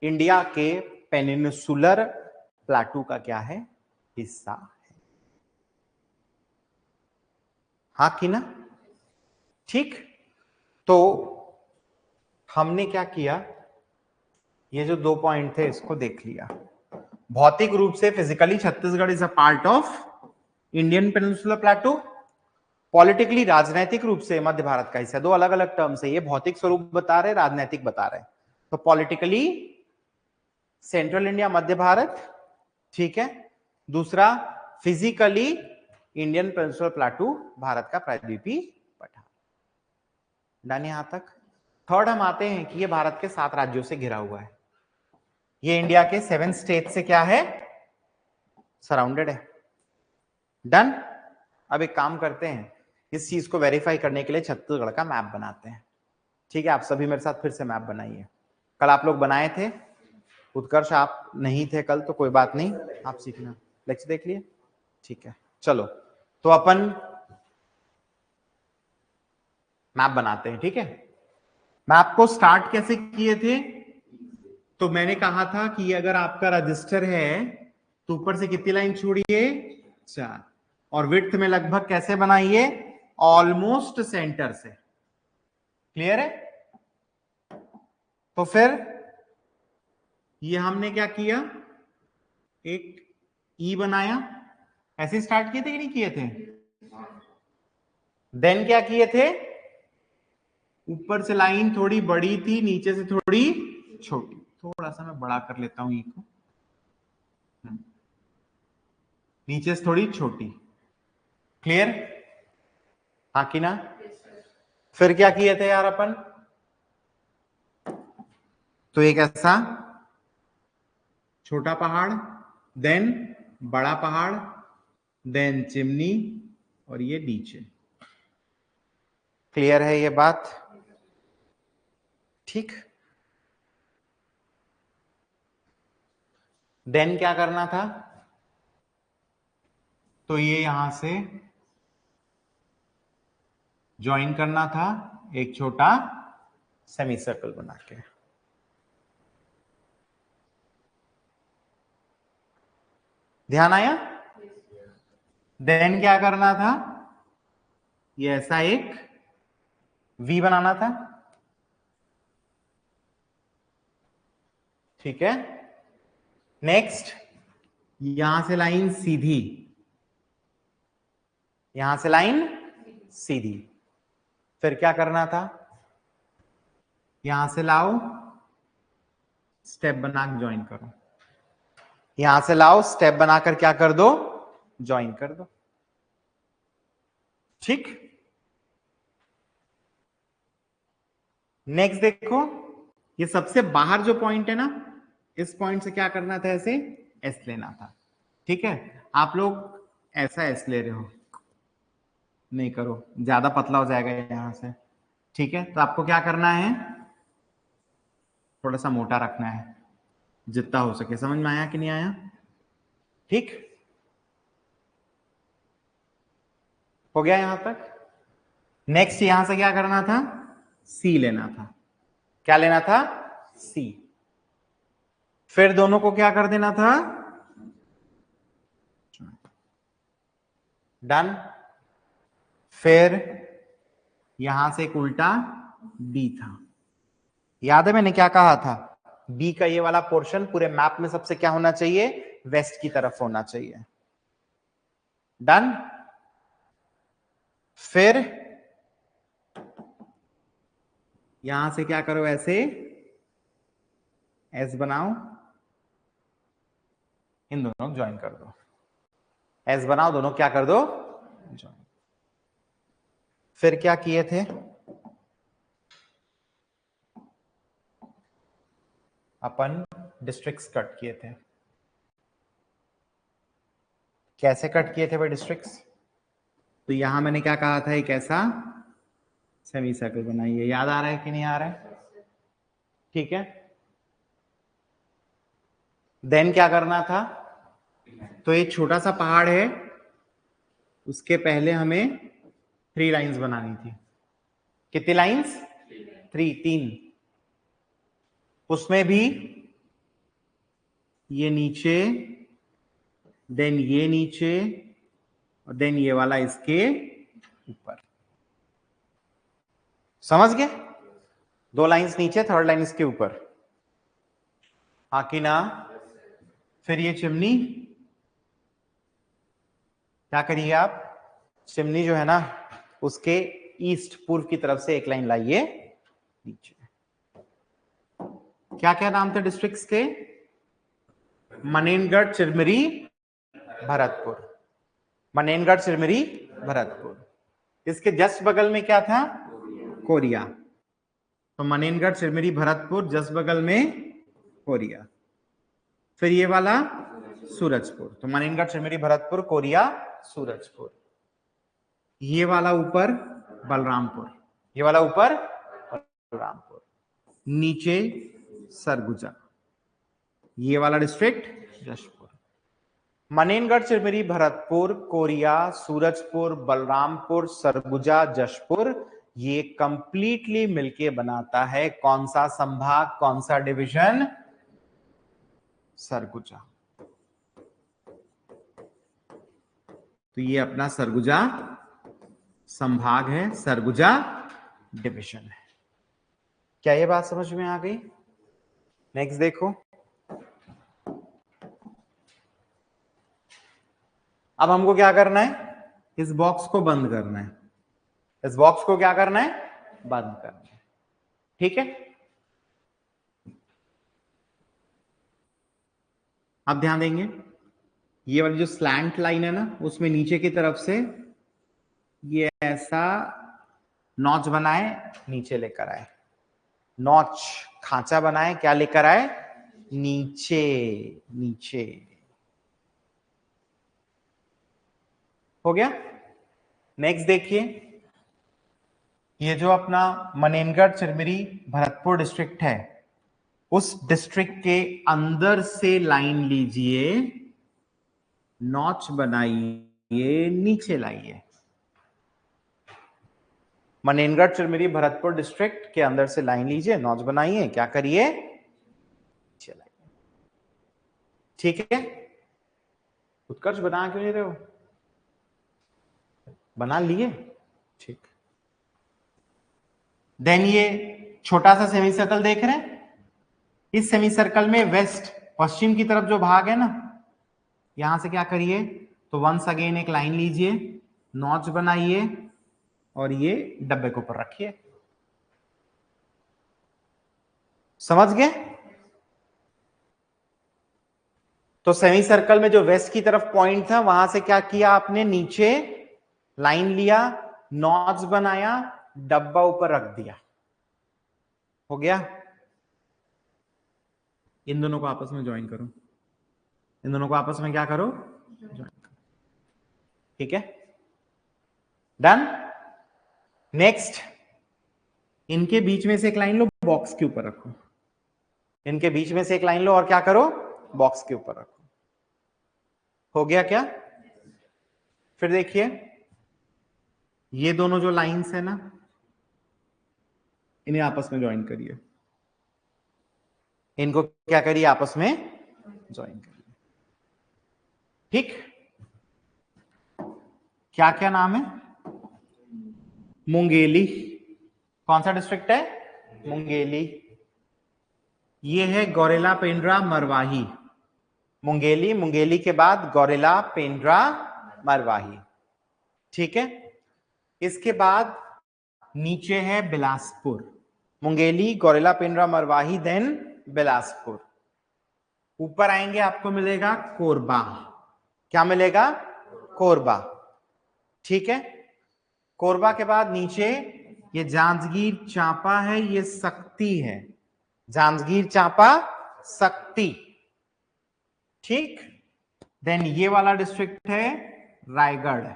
इंडिया के पेनिनसुलर प्लेटू का क्या है, हिस्सा है। हाँ कि ना? ठीक। तो हमने क्या किया, ये जो 2 पॉइंट थे इसको देख लिया। भौतिक रूप से physically Chhattisgarh is a part of Indian peninsular प्लेटू। Politically, राजनैतिक रूप से मध्य भारत का हिस्सा। दो अलग अलग टर्म्स है ये, भौतिक स्वरूप बता रहे, राजनैतिक बता रहे। तो पॉलिटिकली सेंट्रल इंडिया, मध्य भारत, ठीक है। दूसरा, फिजिकली इंडियन पेनिनसुलर प्लेटू, भारत का प्रायद्वीपीय पठार। डन यहां तक? थर्ड हम आते हैं कि ये भारत के 7 राज्यों से घिरा हुआ है। ये इंडिया के 7 स्टेट से क्या है, सराउंडेड है। डन। अब एक काम करते हैं, इस चीज को वेरीफाई करने के लिए छत्तीसगढ़ का मैप बनाते हैं। ठीक है, आप सभी मेरे साथ फिर से मैप बनाइए। कल आप लोग बनाए थे, उत्कर्ष आप नहीं थे कल, तो कोई बात नहीं, आप सीखना। लेक्चर देख लिए? ठीक है, चलो तो अपन मैप बनाते हैं। ठीक है, मैप को स्टार्ट कैसे किए थे? तो मैंने कहा था कि अगर आपका रजिस्टर है तो ऊपर से कितनी लाइन छोड़िए, 4, और विड्थ में लगभग कैसे बनाइए, ऑलमोस्ट सेंटर से। क्लियर है? तो फिर ये हमने क्या किया, एक ई बनाया। ऐसे स्टार्ट किए थे कि नहीं किए थे? देन क्या किए थे, ऊपर से लाइन थोड़ी बड़ी थी, नीचे से थोड़ी छोटी। थोड़ा सा मैं बड़ा कर लेता हूं ई को, नीचे से थोड़ी छोटी। क्लियर? हाँ कि ना? फिर क्या किए थे यार अपन, तो एक ऐसा छोटा पहाड़, देन बड़ा पहाड़, देन चिमनी, और ये नीचे। क्लियर है ये बात? ठीक। देन क्या करना था, तो ये यहां से ज्वाइन करना था एक छोटा सेमी सर्कल बना के। ध्यान आया? देन क्या करना था, ये ऐसा एक वी बनाना था। ठीक है, नेक्स्ट यहां से लाइन सीधी, यहां से लाइन सीधी। फिर क्या करना था, यहां से लाओ, स्टेप बना के ज्वाइन करो, यहां से लाओ, स्टेप बनाकर क्या कर दो, ज्वाइन कर दो। ठीक। नेक्स्ट देखो, ये सबसे बाहर जो पॉइंट है ना, इस पॉइंट से क्या करना था, ऐसे एस लेना था। ठीक है, आप लोग ऐसा एस ले रहे हो, नहीं करो, ज्यादा पतला हो जाएगा यहां से। ठीक है, तो आपको क्या करना है, थोड़ा सा मोटा रखना है जितना हो सके। समझ में आया कि नहीं आया? ठीक, हो गया यहां तक। नेक्स्ट यहां से क्या करना था, सी लेना था। क्या लेना था, सी। फिर दोनों को क्या कर देना था, डन। फिर यहां से एक उल्टा बी था, याद है मैंने क्या कहा था, बी का ये वाला पोर्शन पूरे मैप में सबसे क्या होना चाहिए, वेस्ट की तरफ होना चाहिए। डन। फिर यहां से क्या करो, ऐसे एस बनाओ, इन दोनों ज्वाइन कर दो, एस बनाओ, दोनों क्या कर दो, ज्वाइन। फिर क्या किए थे, अपन डिस्ट्रिक्ट्स कट किए थे। कैसे कट किए थे भाई डिस्ट्रिक्ट्स, तो यहां मैंने क्या कहा था, एक ऐसा सेमी सर्कल बनाइए, याद आ रहा है कि नहीं आ रहा है? ठीक है, देन क्या करना था, तो एक छोटा सा पहाड़ है, उसके पहले हमें 3 लाइंस बनानी थी। कितनी लाइंस, 3। उसमें भी ये नीचे, देन ये नीचे, और देन ये वाला इसके ऊपर। समझ गए, 2 लाइंस नीचे, 3rd लाइन इसके ऊपर, हाँ कि ना? फिर ये चिमनी क्या करिए आप, चिमनी जो है ना उसके ईस्ट पूर्व की तरफ से एक लाइन लाइए नीचे। क्या क्या नाम थे डिस्ट्रिक्ट्स के, मनेनगढ़, चिरमिरी, भरतपुर। मनेनगढ़, चिरमिरी, भरतपुर। इसके जस्ट बगल में क्या था, कोरिया। तो मनेनगढ़, चिरमिरी, भरतपुर, जस्ट बगल में कोरिया। फिर ये वाला सूरजपुर, तो मनेनगढ़, चिरमिरी, भरतपुर, कोरिया, सूरजपुर। ये वाला ऊपर बलरामपुर, ये वाला ऊपर बलरामपुर, नीचे सरगुजा, ये वाला डिस्ट्रिक्ट जशपुर। मनेनगढ़, चिरमिरी, भरतपुर, कोरिया, सूरजपुर, बलरामपुर, सरगुजा, जशपुर, ये कंप्लीटली मिलके बनाता है कौन सा संभाग, कौन सा डिवीजन, सरगुजा। तो ये अपना सरगुजा संभाग है, सरगुजा डिवीजन है। क्या ये बात समझ में आ गई? नेक्स्ट देखो, अब हमको क्या करना है, इस बॉक्स को बंद करना है, इस बॉक्स को क्या करना है, बंद करना है। ठीक है, अब ध्यान देंगे, ये वाली जो स्लैंट लाइन है ना, उसमें नीचे की तरफ से ये ऐसा नॉच बनाए, नीचे लेकर आए, नॉच खांचा बनाए, क्या लेकर आए, नीचे, नीचे। हो गया। नेक्स्ट देखिए, ये जो अपना मनेनगढ़, चिरमिरी, भरतपुर डिस्ट्रिक्ट है, उस डिस्ट्रिक्ट के अंदर से लाइन लीजिए, नॉच बनाइए, नीचे लाइए। मनेनगढ़, चिरमिरी, भरतपुर डिस्ट्रिक्ट के अंदर से लाइन लीजिए, नॉच बनाइए, क्या करिए, नीचे लाइए। ठीक है, उत्कर्ष बना क्यों नहीं रहे हो, बना लिए, ठीक। देन ये छोटा सा सेमी सर्कल देख रहे हैं, इस सेमी सर्कल में वेस्ट पश्चिम की तरफ जो भाग है ना, यहां से क्या करिए, तो वंस अगेन एक लाइन लीजिए, नॉच बनाइए, और ये डब्बे के ऊपर रखिए। समझ गए? तो सेमी सर्कल में जो वेस्ट की तरफ पॉइंट था, वहां से क्या किया आपने, नीचे लाइन लिया, नॉच बनाया, डब्बा ऊपर रख दिया। हो गया। इन दोनों को आपस में ज्वाइन करो, इन दोनों को आपस में क्या करो, ज्वाइन करो। ठीक है, डन। नेक्स्ट, इनके बीच में से एक लाइन लो, बॉक्स के ऊपर रखो। इनके बीच में से एक लाइन लो और क्या करो, बॉक्स के ऊपर रखो। हो गया क्या? फिर देखिए, ये दोनों जो लाइंस है ना, इन्हें आपस में ज्वाइन करिए। इनको क्या करिए, आपस में ज्वाइन करिए। ठीक, क्या क्या नाम है? मुंगेली। कौन सा डिस्ट्रिक्ट है? मुंगेली। ये है गौरेला पेंड्रा मरवाही। मुंगेली, मुंगेली के बाद गौरेला पेंड्रा मरवाही। ठीक है, इसके बाद नीचे है बिलासपुर। मुंगेली, गौरेला पेंड्रा मरवाही, देन बिलासपुर। ऊपर आएंगे आपको मिलेगा कोरबा। क्या मिलेगा? कोरबा। ठीक है, कोरबा के बाद नीचे ये जांजगीर चांपा है, ये सक्ती है। जांजगीर चांपा, सक्ती। ठीक, देन ये वाला डिस्ट्रिक्ट है रायगढ़,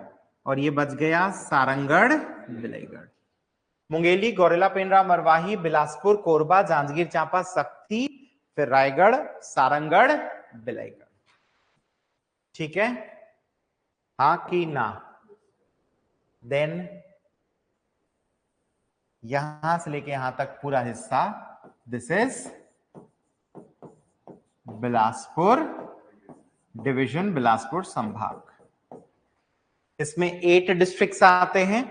और ये बच गया सारंगढ़, बिलाईगढ़। मुंगेली, गौरेला पेंड्रा मरवाही, बिलासपुर, कोरबा, जांजगीर चांपा, सक्ती, फिर रायगढ़, सारंगढ़, बिलाईगढ़। ठीक है, हाँ कि ना? देन यहां से लेके यहां तक पूरा हिस्सा, this is Bilaspur division, Bilaspur संभाग। इसमें 8 डिस्ट्रिक्ट्स आते हैं,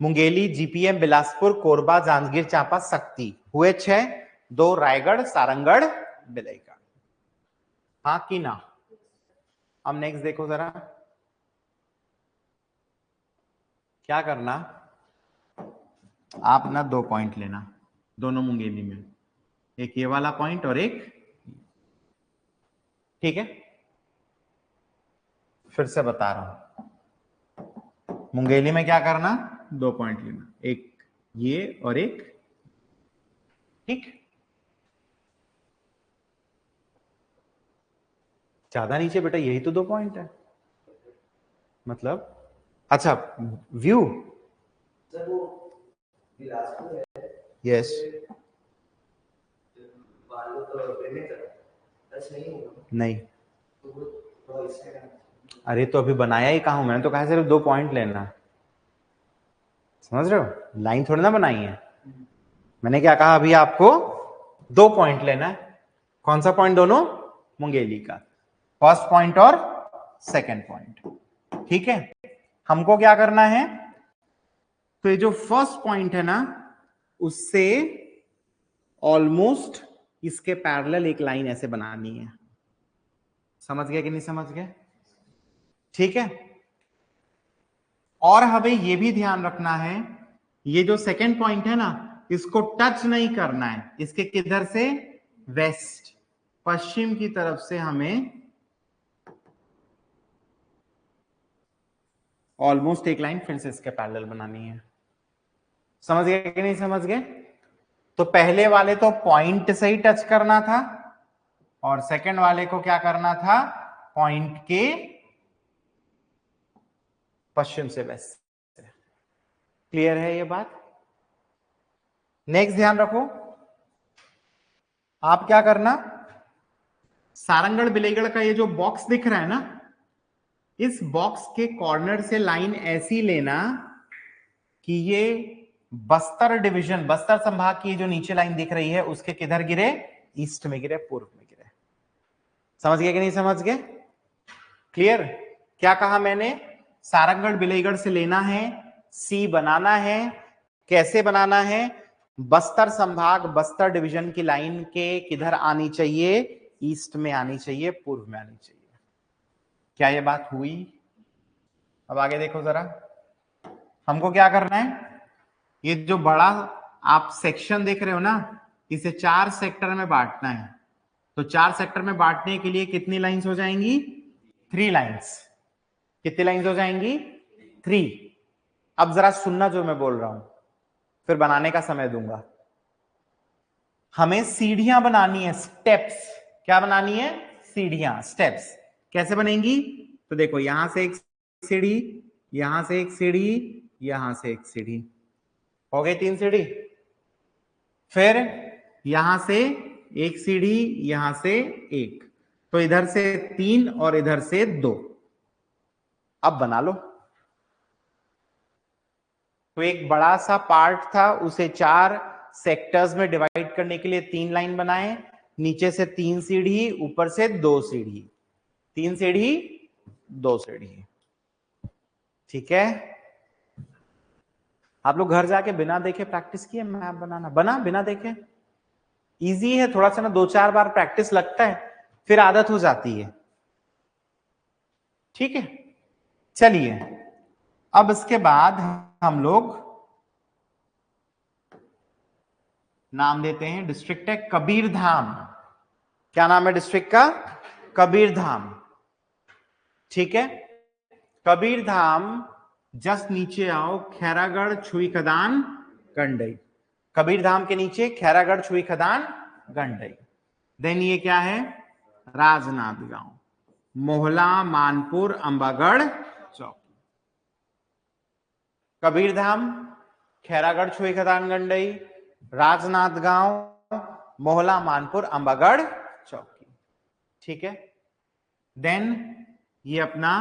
मुंगेली, जीपीएम, बिलासपुर, कोरबा, जांजगीर चांपा, सक्ती। हुए 6, 2 रायगढ़, सारंगढ़, बिलाईगढ़। हाँ कि ना? अब नेक्स्ट देखो जरा, क्या करना, आप ना 2 पॉइंट लेना दोनों मुंगेली में, एक ये वाला पॉइंट और एक, ठीक है? फिर से बता रहा हूं, मुंगेली में क्या करना, 2 पॉइंट लेना, एक ये और एक, ठीक? ज्यादा नीचे बेटा, यही तो 2 पॉइंट है, मतलब अच्छा व्यू, यस, नहीं, अरे तो अभी बनाया ही कहा हूं, मैंने तो कहा सिर्फ 2 पॉइंट लेना, समझ रहे हो? लाइन थोड़ी ना बनाई है मैंने, क्या कहा अभी आपको, 2 पॉइंट लेना है। कौन सा पॉइंट? दोनों मुंगेली का, फर्स्ट पॉइंट और सेकंड पॉइंट। ठीक है, हमको क्या करना है, तो ये जो फर्स्ट पॉइंट है ना, उससे ऑलमोस्ट इसके पैरेलल एक लाइन ऐसे बनानी है। समझ गए कि नहीं समझ गए? ठीक है, और हमें यह भी ध्यान रखना है, ये जो सेकंड पॉइंट है ना, इसको टच नहीं करना है। इसके किधर से? वेस्ट, पश्चिम की तरफ से हमें ऑलमोस्ट एक लाइन फिर से इसके पैरेलल बनानी है। समझ गए कि नहीं समझ गए? तो पहले वाले तो पॉइंट से ही टच करना था, और सेकंड वाले को क्या करना था, पॉइंट के पश्चिम से वेस्ट। क्लियर है ये बात? नेक्स्ट ध्यान रखो, आप क्या करना, सारंगढ़ बिलाईगढ़ का ये जो बॉक्स दिख रहा है ना, इस बॉक्स के कॉर्नर से लाइन ऐसी लेना कि ये बस्तर डिवीजन, बस्तर संभाग की जो नीचे लाइन दिख रही है, उसके किधर गिरे? ईस्ट में गिरे, पूर्व में गिरे। समझ गए कि नहीं समझ गए? क्लियर? क्या कहा मैंने, सारंगढ़ बिलाईगढ़ से लेना है, सी बनाना है। कैसे बनाना है? बस्तर संभाग, बस्तर डिवीजन की लाइन के किधर आनी चाहिए? ईस्ट में आनी चाहिए, पूर्व में आनी चाहिए। क्या ये बात हुई? अब आगे देखो जरा, हमको क्या करना है, ये जो बड़ा आप सेक्शन देख रहे हो ना, इसे 4 सेक्टर में बांटना है। तो 4 सेक्टर में बांटने के लिए कितनी लाइंस हो जाएंगी? 3 लाइंस। कितनी लाइंस हो जाएंगी? 3। अब जरा सुनना जो मैं बोल रहा हूं, फिर बनाने का समय दूंगा। हमें सीढ़ियां बनानी है, स्टेप्स। क्या बनानी है? सीढ़ियां, स्टेप्स। कैसे बनेंगी? तो देखो, यहां से एक सीढ़ी, यहां से एक सीढ़ी, यहां से एक सीढ़ी, हो गई 3 सीढ़ी। फिर यहां से एक सीढ़ी, यहां से एक, तो इधर से 3 और इधर से 2। अब बना लो। तो एक बड़ा सा पार्ट था, उसे 4 सेक्टर्स में डिवाइड करने के लिए 3 लाइन बनाए, नीचे से 3 सीढ़ी, ऊपर से 2 सीढ़ी, 3 सीढ़ी 2 सीढ़ी। ठीक है, आप लोग घर जाके बिना देखे प्रैक्टिस किए मैप बनाना, बना बिना देखे? इजी है, थोड़ा सा ना 2-4 बार प्रैक्टिस लगता है, फिर आदत हो जाती है। ठीक है, चलिए अब इसके बाद हम लोग नाम देते हैं, डिस्ट्रिक्ट है कबीरधाम। क्या नाम है डिस्ट्रिक्ट का? कबीरधाम। ठीक है, कबीरधाम जस्ट नीचे आओ, खैरागढ़, छुई खदान, गंडई। कबीरधाम के नीचे खैरागढ़, छुई खदान, गंडई। देन ये क्या है? राजनांदगांव, मोहला, मानपुर, अंबागढ़, चौकी। कबीरधाम, खैरागढ़, छुई खदान, गंडई, राजनांदगांव, मोहला, मानपुर, अंबागढ़, चौकी। ठीक है, देन ये अपना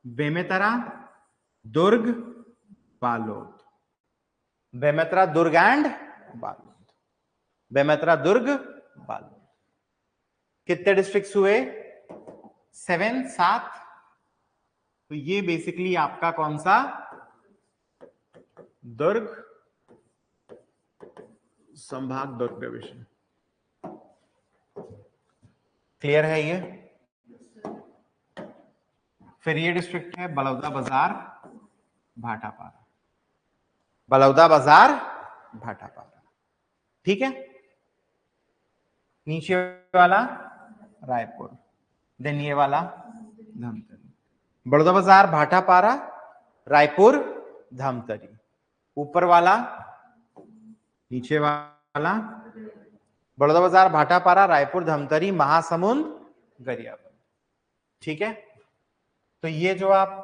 बेमेतरा, दुर्ग, बालोद। बेमेतरा, दुर्ग एंड बालोद। बेमेतरा, दुर्ग, बालोद। कितने डिस्ट्रिक्ट्स हुए? 7। तो ये बेसिकली आपका कौन सा? दुर्ग संभाग, दुर्ग डिवीजन। क्लियर है ये? फिर ये डिस्ट्रिक्ट है बलौदा बाजार, भाटापारा। बलौदा बाजार, भाटापारा। ठीक है, नीचे वाला रायपुर, देन ये वाला धमतरी। बलौदा बाजार, भाटापारा, रायपुर, धमतरी। ऊपर वाला, नीचे वाला, बलौदा बाजार, भाटापारा, रायपुर, धमतरी, महासमुंद, गरियाबंद। ठीक है, तो ये जो आप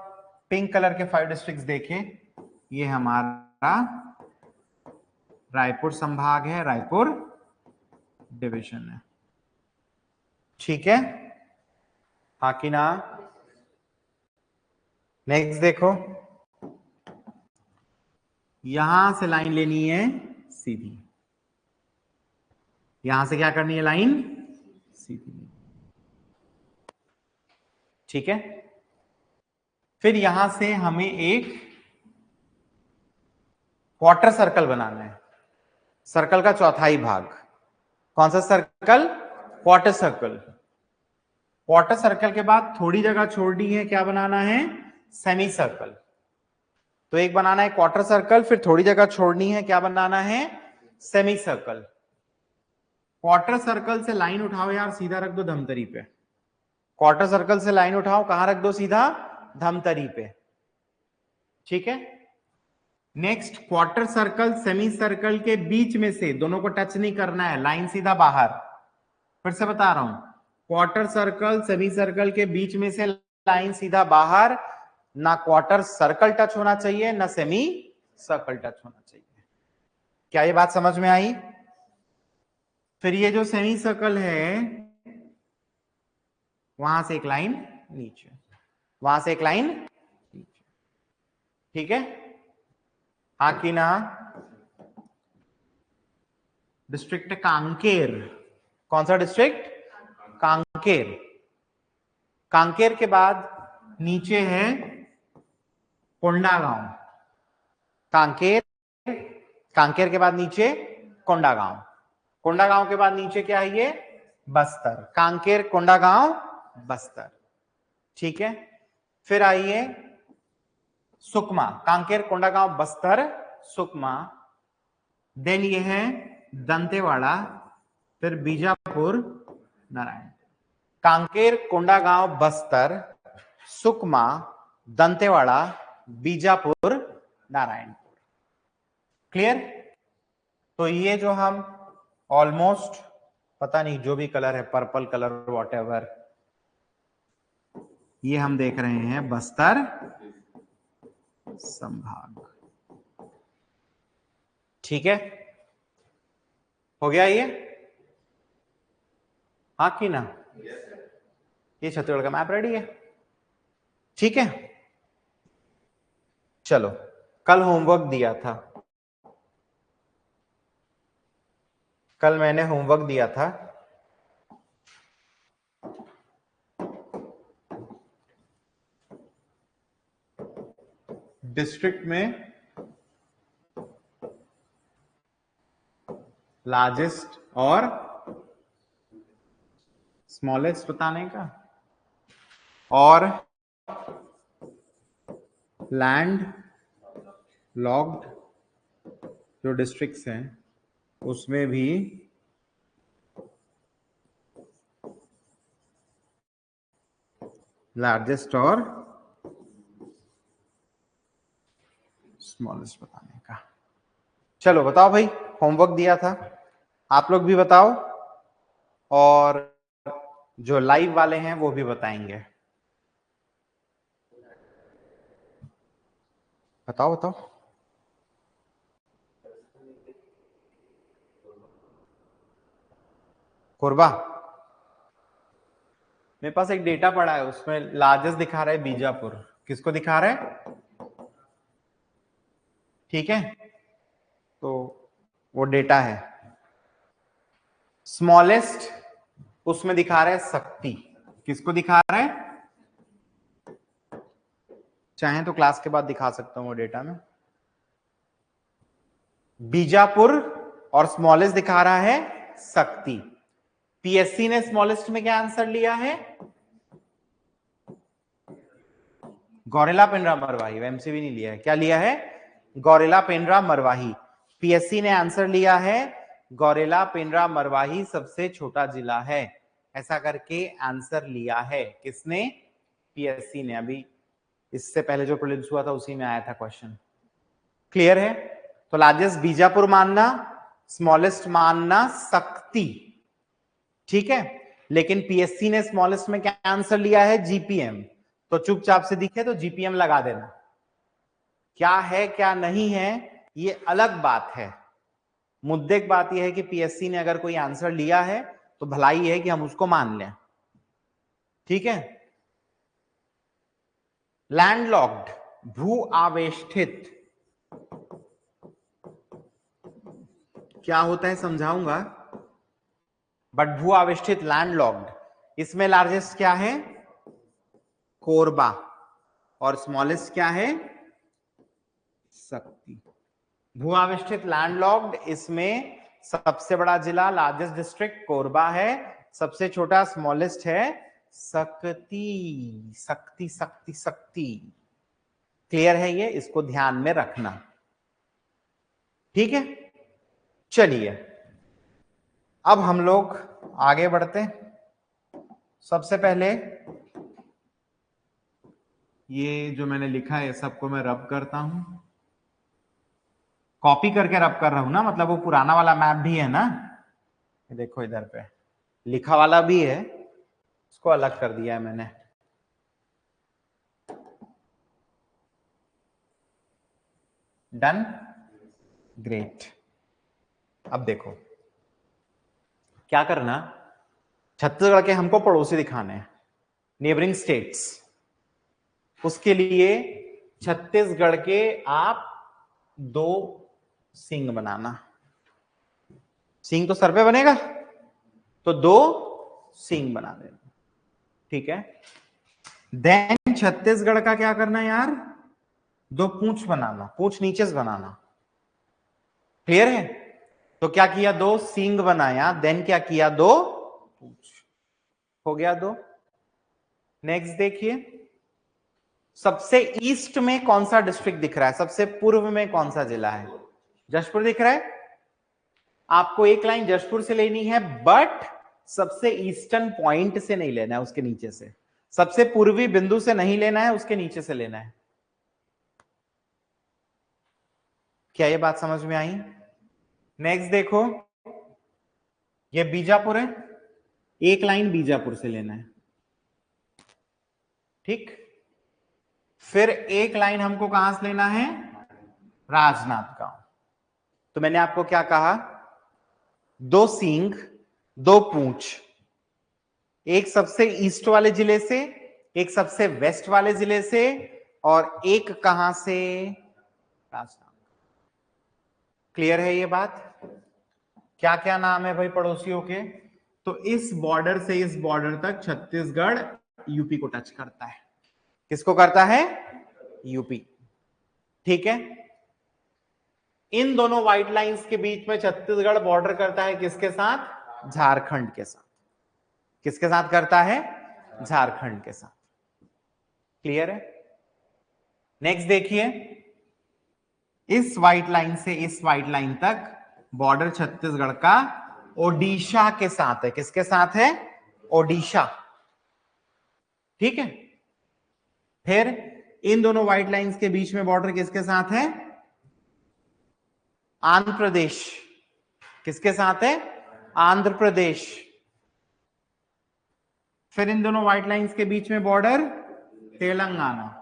पिंक कलर के 5 डिस्ट्रिक्ट्स देखें, ये हमारा रायपुर संभाग है, रायपुर डिवीजन है। ठीक है, हाँ कि ना? नेक्स्ट देखो, यहां से लाइन लेनी है सीधी, यहां से क्या करनी है? लाइन सीधी। ठीक है, फिर यहां से हमें एक क्वार्टर सर्कल बनाना है, सर्कल का चौथाई भाग। कौन सा circle? Quarter circle. Quarter circle के बाद थोड़ी जगह छोड़नी है, क्या बनाना है? Semi circle. तो एक बनाना है क्वार्टर सर्कल, फिर थोड़ी जगह छोड़नी है, क्या बनाना है? Semi circle. क्वार्टर सर्कल से लाइन उठाओ यार, सीधा रख दो धमतरी पे। क्वार्टर सर्कल से लाइन उठाओ, कहां रख दो? सीधा धमतरी पे। ठीक है, next quarter circle semi circle के बीच में से दोनों को टच नहीं करना है, लाइन सीधा बाहर। फिर से बता रहा हूं, क्वार्टर सर्कल सेमी सर्कल के बीच में से लाइन सीधा बाहर, ना क्वार्टर सर्कल टच होना चाहिए, ना सेमी सर्कल टच होना चाहिए। क्या ये बात समझ में आई? फिर ये जो सेमी सर्कल है, वहां से एक लाइन नीचे, वहां से एक लाइन नीचे। ठीक है, हाँ कि ना? डिस्ट्रिक्ट कांकेर। कौन सा डिस्ट्रिक्ट? कांकेर। कांकेर के बाद नीचे है कोंडागांव। कांकेर, कांकेर के बाद नीचे कोंडागांव। कोंडागांव के बाद नीचे क्या है? ये बस्तर। कांकेर, कोंडागांव, बस्तर। ठीक है, फिर आइए सुकमा। कांकेर, कोंडागांव, बस्तर, सुकमा। देन ये है दंतेवाड़ा, फिर बीजापुर, नारायण। कांकेर, कोंडागांव, बस्तर, सुकमा, दंतेवाड़ा, बीजापुर, नारायणपुर। क्लियर? तो ये जो हम ऑलमोस्ट, पता नहीं जो भी कलर है, पर्पल कलर, वॉटएवर, ये हम देख रहे हैं बस्तर, संभाग। ठीक है, हो गया ये? हाँ कि ना? ये छत्तीसगढ़ का मैप रेडी है। ठीक है, चलो कल होमवर्क दिया था, कल मैंने होमवर्क दिया था डिस्ट्रिक्ट में लार्जेस्ट और स्मॉलेस्ट बताने का, और लैंड लॉक्ड जो डिस्ट्रिक्ट्स हैं उसमें भी लार्जेस्ट और स्मॉलेस्ट बताने का। चलो बताओ भाई, होमवर्क दिया था, आप लोग भी बताओ और जो लाइव वाले हैं वो भी बताएंगे। बताओ बताओ। कोरबा, मेरे पास एक डेटा पड़ा है, उसमें लार्जेस्ट दिखा रहा है बीजापुर। किसको दिखा रहा है? ठीक है, तो वो डेटा है। स्मॉलेस्ट उसमें दिखा रहा है शक्ति। किसको दिखा रहा है? चाहे तो क्लास के बाद दिखा सकता हूं वो डेटा में। बीजापुर और स्मॉलेस्ट दिखा रहा है शक्ति। पीएससी ने स्मॉलेस्ट में क्या आंसर लिया है? गौरेला पेंड्रा मरवाही। एमसीबी नहीं लिया है, क्या लिया है? गौरेला पेंड्रा मरवाही। पीएससी ने आंसर लिया है गौरेला पेंड्रा मरवाही सबसे छोटा जिला है, ऐसा करके आंसर लिया है। किसने? पीएससी ने। अभी इससे पहले जो प्रीलिम्स हुआ था उसी में आया था क्वेश्चन। क्लियर है? तो लार्जेस्ट बीजापुर मानना, स्मॉलेस्ट मानना शक्ति। ठीक है, लेकिन पीएससी ने स्मॉलेस्ट में क्या आंसर लिया है? जीपीएम। तो चुपचाप से दिखे तो जीपीएम लगा देना। क्या है क्या नहीं है ये अलग बात है, मुद्दे की बात यह है कि पीएससी ने अगर कोई आंसर लिया है तो भलाई है कि हम उसको मान लें। ठीक है, लैंडलॉक्ड भू आवेष्टित क्या होता है समझाऊंगा, बट भू आवेष्टित लैंडलॉक्ड, इसमें लार्जेस्ट क्या है? कोरबा, और स्मॉलेस्ट क्या है? शक्ति। भू आवेष्टित लैंडलॉक्ड, इसमें सबसे बड़ा जिला लार्जेस्ट डिस्ट्रिक्ट कोरबा है, सबसे छोटा स्मॉलेस्ट है शक्ति। शक्ति शक्ति शक्ति। क्लियर है ये? इसको ध्यान में रखना। ठीक है, चलिए अब हम लोग आगे बढ़ते हैं। सबसे पहले ये जो मैंने लिखा है सबको मैं रब करता हूं, कॉपी करके रब कर रहा हूं ना, मतलब वो पुराना वाला मैप भी है ना, देखो इधर पे लिखा वाला भी है, उसको अलग कर दिया है मैंने। Done, great. अब देखो क्या करना, छत्तीसगढ़ के हमको पड़ोसी दिखाने हैं, नेबरिंग स्टेट्स। उसके लिए छत्तीसगढ़ के आप दो सिंग बनाना। सिंग तो सर पे बनेगा, तो दो सिंग बना देना। ठीक है, देन छत्तीसगढ़ का क्या करना यार? दो पूंछ बनाना, पूंछ नीचे से बनाना। क्लियर है? तो क्या किया? दो सिंग बनाया, देन क्या किया? दो पूंछ। हो गया दो। नेक्स्ट देखिए, सबसे ईस्ट में कौन सा डिस्ट्रिक्ट दिख रहा है? सबसे पूर्व में कौन सा जिला है? जशपुर दिख रहा है। आपको एक लाइन जशपुर से लेनी है, बट सबसे ईस्टर्न पॉइंट से नहीं लेना है, उसके नीचे से। सबसे पूर्वी बिंदु से नहीं लेना है, उसके नीचे से लेना है। क्या ये बात समझ में आई? नेक्स्ट देखो, ये बीजापुर है, एक लाइन बीजापुर से लेना है। ठीक, फिर एक लाइन हमको कहां से लेना है, राजनांदगांव। तो मैंने आपको क्या कहा, 2 सींग 2 पूंछ, एक सबसे ईस्ट वाले जिले से, एक सबसे वेस्ट वाले जिले से, और एक कहां से, राजनांदगांव। क्लियर है ये बात? क्या क्या नाम है भाई पड़ोसियों के? तो इस बॉर्डर से इस बॉर्डर तक छत्तीसगढ़ यूपी को टच करता है। किसको करता है? यूपी। ठीक है, इन दोनों व्हाइट लाइंस के बीच में छत्तीसगढ़ बॉर्डर करता है किसके साथ? झारखंड के साथ। किसके साथ करता है? झारखंड के साथ। क्लियर है? नेक्स्ट देखिए, इस व्हाइट लाइन से इस व्हाइट लाइन तक बॉर्डर छत्तीसगढ़ का ओडिशा के साथ है। किसके साथ है? ओडिशा। ठीक है, फिर इन दोनों व्हाइट लाइंस के बीच में बॉर्डर किसके साथ है? आंध्र प्रदेश। किसके साथ है? आंध्र प्रदेश। फिर इन दोनों व्हाइट लाइंस के बीच में बॉर्डर तेलंगाना।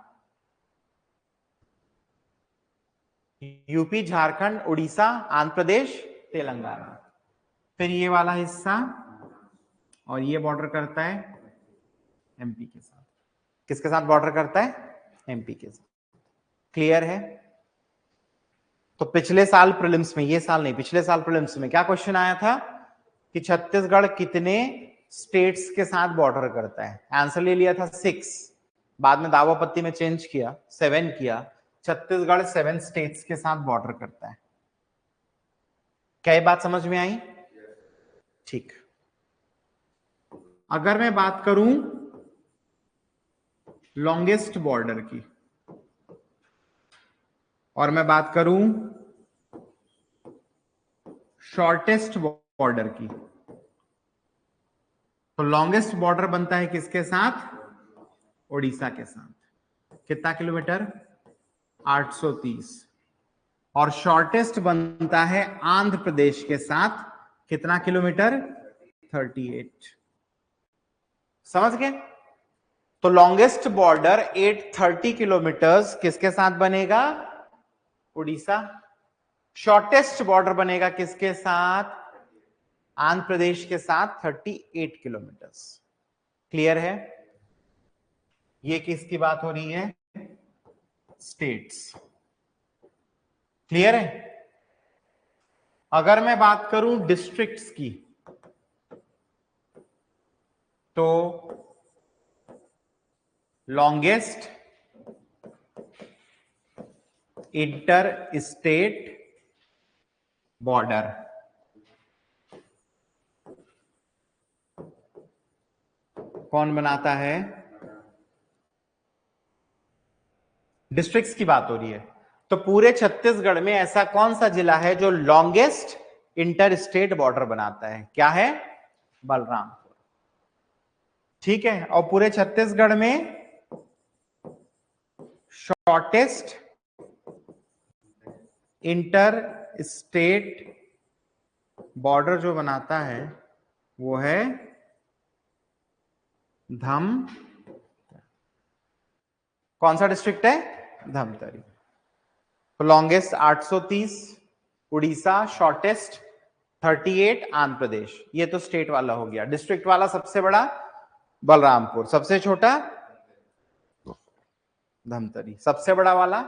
यूपी, झारखंड, उड़ीसा, आंध्र प्रदेश, तेलंगाना। फिर ये वाला हिस्सा और ये बॉर्डर करता है एमपी के साथ। किसके साथ बॉर्डर करता है? एमपी के साथ। क्लियर है? तो पिछले साल प्रीलिम्स में, ये साल नहीं, पिछले साल प्रीलिम्स में क्या क्वेश्चन आया था कि छत्तीसगढ़ कितने स्टेट्स के साथ बॉर्डर करता है? आंसर ले लिया था 6, बाद में दावापत्ती में चेंज किया, 7 किया। छत्तीसगढ़ 7 स्टेट्स के साथ बॉर्डर करता है। क्या ये बात समझ में आई? ठीक। अगर मैं बात करूं लॉन्गेस्ट बॉर्डर की और मैं बात करूं शॉर्टेस्ट बॉर्डर की, तो लॉन्गेस्ट बॉर्डर बनता है किसके साथ? ओडिशा के साथ। कितना किलोमीटर? 830। और शॉर्टेस्ट बनता है आंध्र प्रदेश के साथ। कितना किलोमीटर? 38। समझ गए? तो लॉन्गेस्ट बॉर्डर 830 किलोमीटर्स किसके साथ बनेगा? उड़ीसा। शॉर्टेस्ट बॉर्डर बनेगा किसके साथ? आंध्र प्रदेश के साथ, 38 किलोमीटर्स। क्लियर है? ये किसकी बात हो रही है? स्टेट्स। क्लियर है? अगर मैं बात करूं डिस्ट्रिक्ट्स की, तो लॉन्गेस्ट इंटर स्टेट बॉर्डर कौन बनाता है? डिस्ट्रिक्ट्स की बात हो रही है। तो पूरे छत्तीसगढ़ में ऐसा कौन सा जिला है जो लॉन्गेस्ट इंटर स्टेट बॉर्डर बनाता है? क्या है? बलरामपुर। ठीक है, और पूरे छत्तीसगढ़ में शॉर्टेस्ट इंटर स्टेट बॉर्डर जो बनाता है वो है कौन सा डिस्ट्रिक्ट है? धमतरी। तो लॉन्गेस्ट 830 उड़ीसा, शॉर्टेस्ट 38 आंध्र प्रदेश। ये तो स्टेट वाला हो गया। डिस्ट्रिक्ट वाला सबसे बड़ा बलरामपुर, सबसे छोटा धमतरी। सबसे बड़ा वाला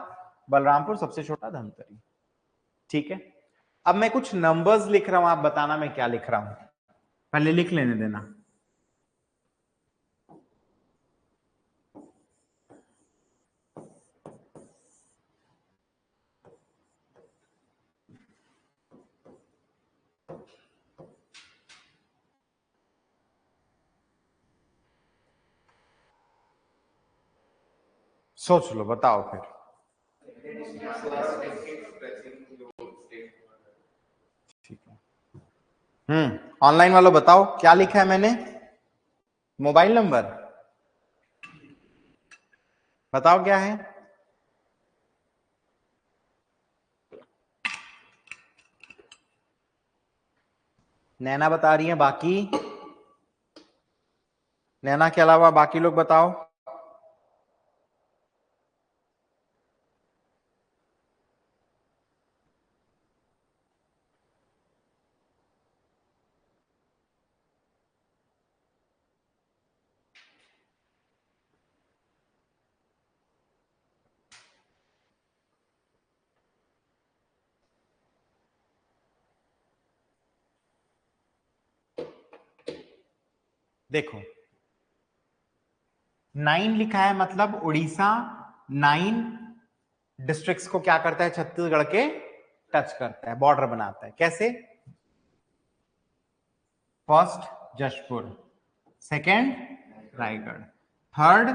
बलरामपुर, सबसे छोटा धमतरी। ठीक है, अब मैं कुछ नंबर्स लिख रहा हूं, आप बताना मैं क्या लिख रहा हूं। पहले लिख लेने देना। सोच लो, बताओ फिर। ठीक है, ऑनलाइन वालों बताओ क्या लिखा है मैंने? मोबाइल नंबर बताओ क्या है? नैना बता रही है, बाकी नैना के अलावा बाकी लोग बताओ। देखो 9 लिखा है, मतलब उड़ीसा 9 डिस्ट्रिक्ट्स को क्या करता है, छत्तीसगढ़ के टच करता है, बॉर्डर बनाता है। कैसे? First Jashpur, second Raigarh, third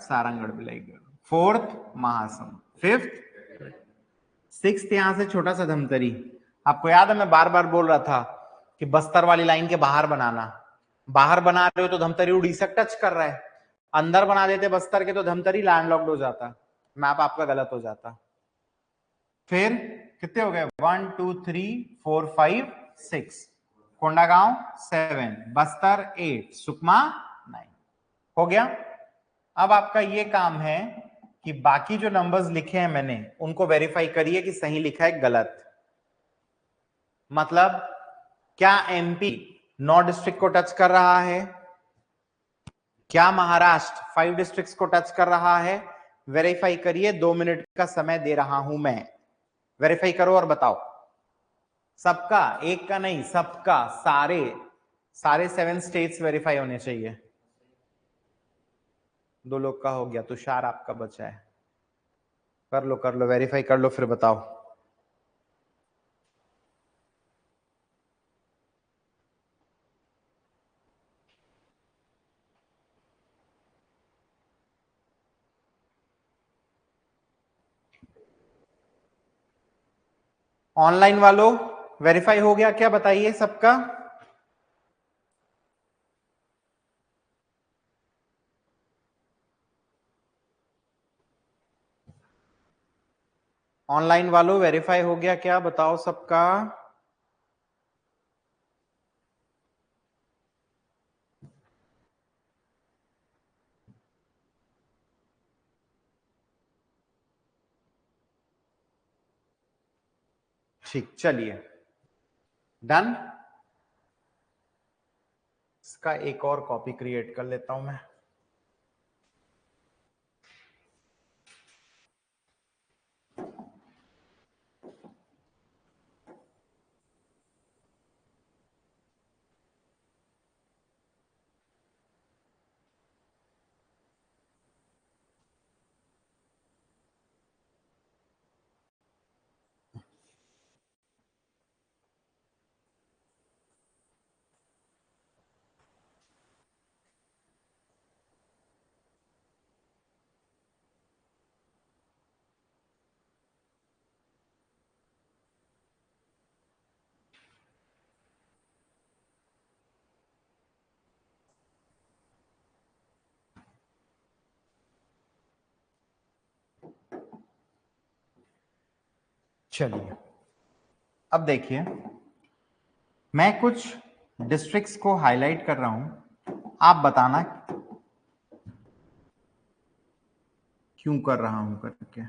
Sarangarh Bilaigarh, fourth Mahasamund, fifth, sixth यहां से छोटा सा धमतरी। आपको याद है मैं बार बार बोल रहा था कि बस्तर वाली लाइन के बाहर बनाना, बाहर बना रहे हो तो धमतरी उड़ीसा टच कर रहा है, अंदर बना देते बस्तर के तो धमतरी लैंडलॉक्ड हो जाता, मैप आपका गलत हो जाता। फिर कितने हो गए, 1 2 3 4 5 6, कोंडागांव 7, बस्तर 8, सुकमा 9, हो गया। अब आपका ये काम है कि बाकी जो नंबर्स लिखे हैं मैंने उनको वेरीफाई करिए कि सही लिखा है गलत। मतलब क्या एमपी 9 डिस्ट्रिक्ट को टच कर रहा है, क्या महाराष्ट्र 5 डिस्ट्रिक्ट्स को टच कर रहा है? वेरीफाई करिए, 2 मिनट का समय दे रहा हूं मैं, वेरीफाई करो और बताओ। सबका, एक का नहीं, सबका, सारे 7 स्टेट्स वेरीफाई होने चाहिए। 2 लोग का हो गया, तुषार आपका बचा है, कर लो वेरीफाई कर लो, फिर बताओ। ऑनलाइन वालों वेरीफाई हो गया क्या, बताइए सबका? ऑनलाइन वालों वेरीफाई हो गया क्या, बताओ सबका? ठीक, चलिए डन। इसका एक और कॉपी क्रिएट कर लेता हूं मैं। चलिए अब देखिए, मैं कुछ डिस्ट्रिक्ट्स को हाईलाइट कर रहा हूं, आप बताना क्यों कर रहा हूं करके।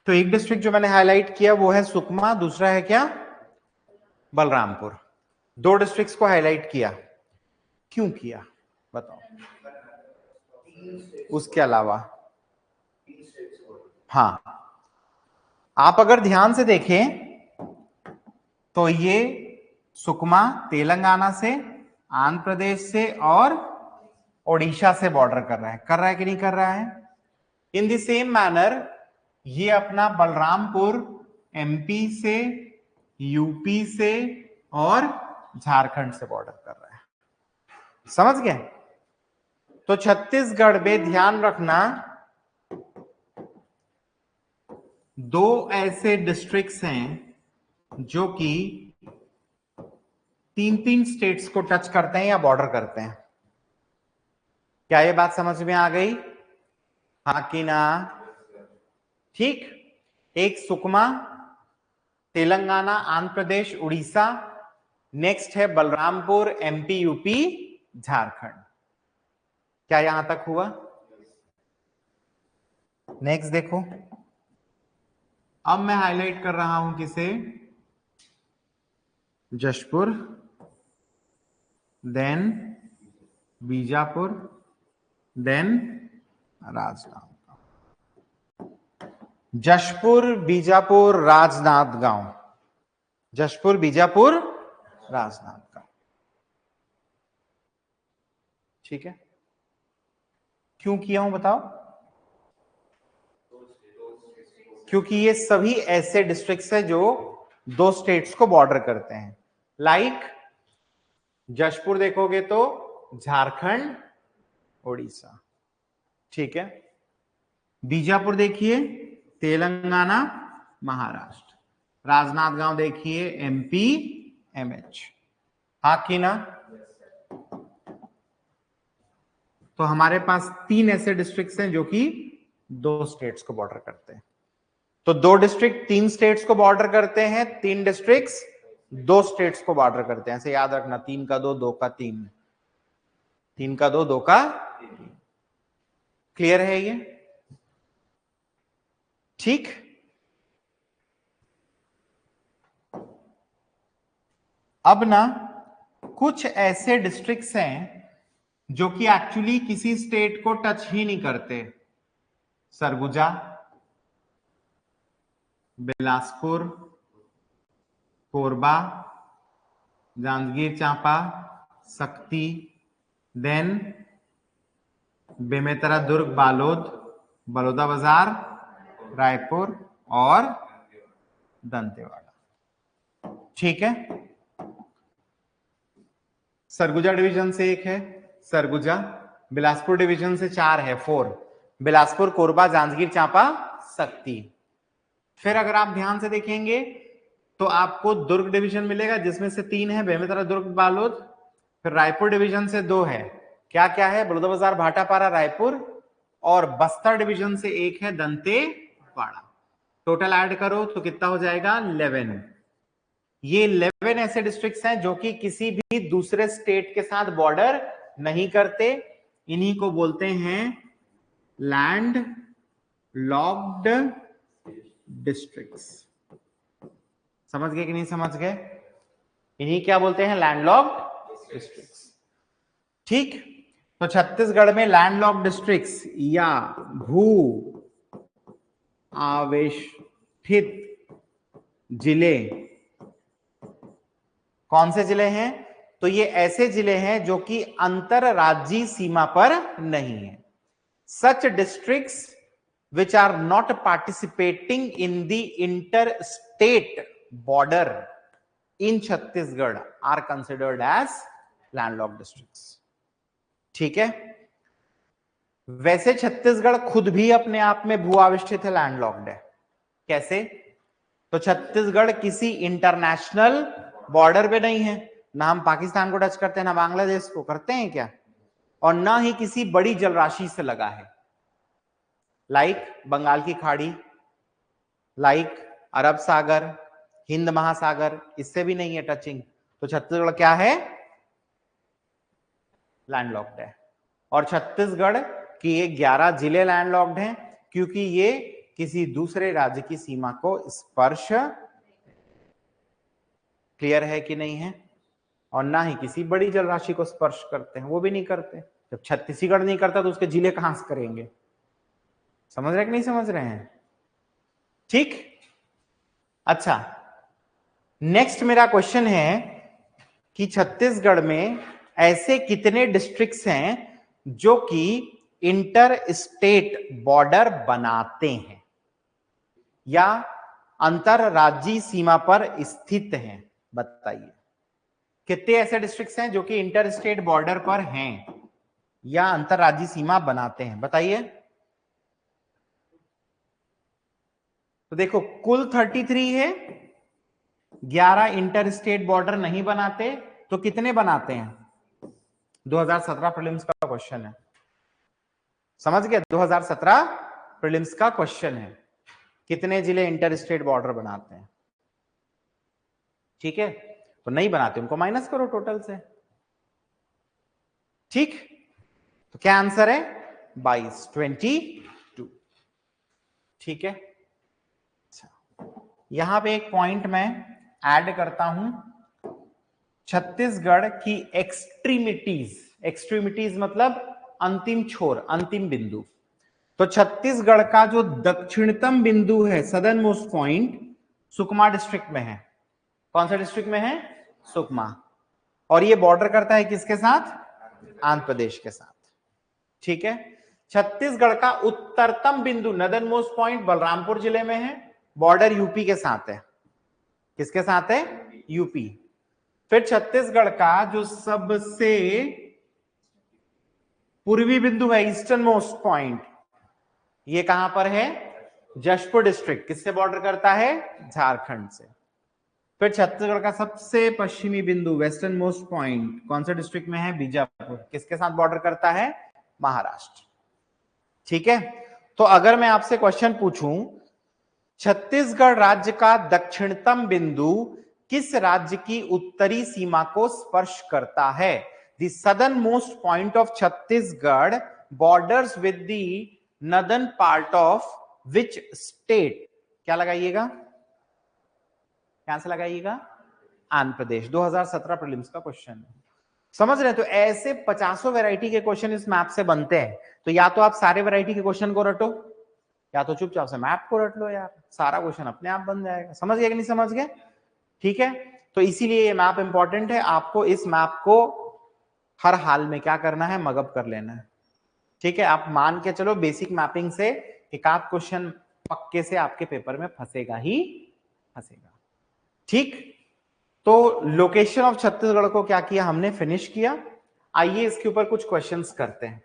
तो एक डिस्ट्रिक्ट जो मैंने हाईलाइट किया वो है सुकमा, दूसरा है क्या, बलरामपुर। 2 डिस्ट्रिक्ट्स को हाईलाइट किया, क्यों किया बताओ? उसके अलावा हाँ, आप अगर ध्यान से देखें तो ये सुकमा तेलंगाना से, आंध्र प्रदेश से और ओडिशा से बॉर्डर कर रहा है कि नहीं कर रहा है? इन द सेम मैनर ये अपना बलरामपुर एमपी से, यूपी से और झारखंड से बॉर्डर कर रहा है, समझ गए? तो छत्तीसगढ़ में ध्यान रखना, 2 ऐसे डिस्ट्रिक्ट्स हैं जो कि 3 स्टेट्स को टच करते हैं या बॉर्डर करते हैं। क्या ये बात समझ में आ गई, हाँ कि ना? ठीक, एक सुकमा तेलंगाना, आंध्र प्रदेश, उड़ीसा, नेक्स्ट है बलरामपुर एमपी यूपी झारखंड। क्या यहां तक हुआ? नेक्स्ट देखो, अब मैं हाईलाइट कर रहा हूं किसे, जशपुर, देन बीजापुर, देन राजनांदगांव। जशपुर, बीजापुर, राजनांदगांव। जशपुर, बीजापुर, राजनांदगांव। ठीक है, क्यों किया हूं बताओ? क्योंकि ये सभी ऐसे डिस्ट्रिक्ट्स है जो 2 स्टेट्स को बॉर्डर करते हैं। लाइक जशपुर देखोगे तो झारखंड, उड़ीसा। ठीक है, बीजापुर देखिए तेलंगाना, महाराष्ट्र। राजनांदगांव देखिए एमपी, एमएच। हाँ कि ना? तो हमारे पास 3 ऐसे डिस्ट्रिक्ट्स हैं जो कि 2 स्टेट्स को बॉर्डर करते हैं। तो 2 डिस्ट्रिक्ट 3 स्टेट्स को बॉर्डर करते हैं, 3 डिस्ट्रिक्ट्स 2 स्टेट्स को बॉर्डर करते हैं। ऐसे याद रखना, 3 का 2, 2 का 3, 3 का 2, 2 का 3। क्लियर है ये? ठीक। अब ना कुछ ऐसे डिस्ट्रिक्ट्स हैं जो कि एक्चुअली किसी स्टेट को टच ही नहीं करते। सरगुजा, बिलासपुर, कोरबा, जांजगीर चांपा, सक्ती, देन बेमेतरा, दुर्ग, बालोद, बलौदाबाजार, रायपुर और दंतेवाड़ा। ठीक है, सरगुजा डिवीजन से 1 है सरगुजा, बिलासपुर डिवीजन से 4 है 4, बिलासपुर, कोरबा, जांजगीर चांपा, सक्ती। फिर अगर आप ध्यान से देखेंगे तो आपको दुर्ग डिवीजन मिलेगा जिसमें से 3 है, बेमेतरा, दुर्ग, बालोद। फिर रायपुर डिवीजन से 2 है, क्या क्या है? बलौदाबाजार, भाटापारा, रायपुर। और बस्तर डिवीजन से 1 है, दंतेवाड़ा। टोटल ऐड करो तो कितना हो जाएगा? 11। ये 11 ऐसे डिस्ट्रिक्ट्स हैं जो कि किसी भी दूसरे स्टेट के साथ बॉर्डर नहीं करते। इन्हीं को बोलते हैं लैंड लॉक्ड डिस्ट्रिक्ट्स। समझ गए कि नहीं समझ गए? इन्हीं क्या बोलते हैं? Landlocked districts. ठीक, तो छत्तीसगढ़ में लैंडलॉक्ड डिस्ट्रिक्ट्स या भू आवेष्टित जिले कौन से जिले हैं? तो ये ऐसे जिले हैं जो कि अंतरराज्यीय सीमा पर नहीं है। सच districts which are not participating in the interstate border in Chhattisgarh are considered as landlocked districts. ठीक है, वैसे छत्तीसगढ़ खुद भी अपने आप में भू आविष्ठित है, लैंडलॉक्ड है। कैसे? तो छत्तीसगढ़ किसी इंटरनेशनल बॉर्डर पे नहीं है, ना हम पाकिस्तान को टच करते हैं, ना बांग्लादेश को करते हैं क्या, और ना ही किसी बड़ी जलराशि से लगा है, लाइक बंगाल की खाड़ी, लाइक अरब सागर, हिंद महासागर, इससे भी नहीं है टचिंग। तो छत्तीसगढ़ क्या है? लैंडलॉक्ड है। और छत्तीसगढ़ की ये 11 जिले लैंडलॉक्ड हैं क्योंकि ये किसी दूसरे राज्य की सीमा को स्पर्श, क्लियर है कि नहीं है, और ना ही किसी बड़ी जलराशि को स्पर्श करते हैं, वो भी नहीं करते। जब छत्तीसगढ़ नहीं करता तो उसके जिले कहां से करेंगे? समझ रहे कि नहीं समझ रहे हैं? ठीक, अच्छा, नेक्स्ट मेरा क्वेश्चन है कि छत्तीसगढ़ में ऐसे कितने डिस्ट्रिक्ट्स हैं जो कि इंटर स्टेट बॉर्डर बनाते हैं या अंतरराज्यीय सीमा पर स्थित हैं? बताइए, कितने ऐसे डिस्ट्रिक्ट्स हैं जो कि इंटर स्टेट बॉर्डर पर हैं या अंतरराज्यीय सीमा बनाते हैं? बताइए। तो देखो, कुल 33 है, 11 इंटर स्टेट बॉर्डर नहीं बनाते, तो कितने बनाते हैं? 2017 प्रीलिम्स का क्वेश्चन है, समझ गए? 2017 प्रीलिम्स का क्वेश्चन है, कितने जिले इंटर स्टेट बॉर्डर बनाते हैं? ठीक है, तो नहीं बनाते उनको माइनस करो टोटल से। ठीक, तो क्या आंसर है? 22, 22। ठीक है, यहां पे एक पॉइंट मैं ऐड करता हूं, छत्तीसगढ़ की एक्सट्रीमिटीज, एक्सट्रीमिटीज मतलब अंतिम छोर, अंतिम बिंदु। तो छत्तीसगढ़ का जो दक्षिणतम बिंदु है, southern most point, Sukma district में है। कौन सा डिस्ट्रिक्ट में है? सुकमा। और ये बॉर्डर करता है किसके साथ? आंध्र प्रदेश के साथ। ठीक है। छत्तीसगढ़ का उत्तरतम बिंदु, नदर्न मोस्ट पॉइंट, बलरामपुर जिले में है, बॉर्डर यूपी के साथ है। किसके साथ है? यूपी। फिर छत्तीसगढ़ का जो सबसे पूर्वी बिंदु है, ईस्टर्न मोस्ट पॉइंट, ये कहां पर है? जशपुर डिस्ट्रिक्ट। किससे बॉर्डर करता है? झारखंड से। फिर छत्तीसगढ़ का सबसे पश्चिमी बिंदु, वेस्टर्न मोस्ट पॉइंट, कौन सा डिस्ट्रिक्ट में है? बीजापुर। किसके साथ बॉर्डर करता है? महाराष्ट्र। ठीक है। तो अगर मैं आपसे क्वेश्चन पूछूं, छत्तीसगढ़ राज्य का दक्षिणतम बिंदु किस राज्य की उत्तरी सीमा को स्पर्श करता है? The southern most point of Chhattisgarh borders with the northern part of which state? क्या लगाइएगा? क्या से लगाइएगा? आंध्र प्रदेश। 2017 प्रीलिम्स का क्वेश्चन है। समझ रहे हैं? तो ऐसे 50 वैरायटी के क्वेश्चन इस मैप से बनते हैं। तो या तो आप सारे वैरायटी के क्वेश्चन को रटो, या तो चुपचाप से मैप को रट लो यार, सारा क्वेश्चन अपने आप बन जाएगा। समझ गए कि नहीं समझ गए? ठीक है। तो इसीलिए ये मैप इंपॉर्टेंट है। आपको इस मैप को हर हाल में क्या करना है? मगअप कर लेना है। ठीक है। आप मान के चलो बेसिक मैपिंग से एक आध क्वेश्चन पक्के से आपके पेपर में फंसेगा ही फंसेगा। ठीक। तो लोकेशन ऑफ छत्तीसगढ़ को क्या किया हमने? फिनिश किया। आइए इसके ऊपर कुछ क्वेश्चंस करते हैं।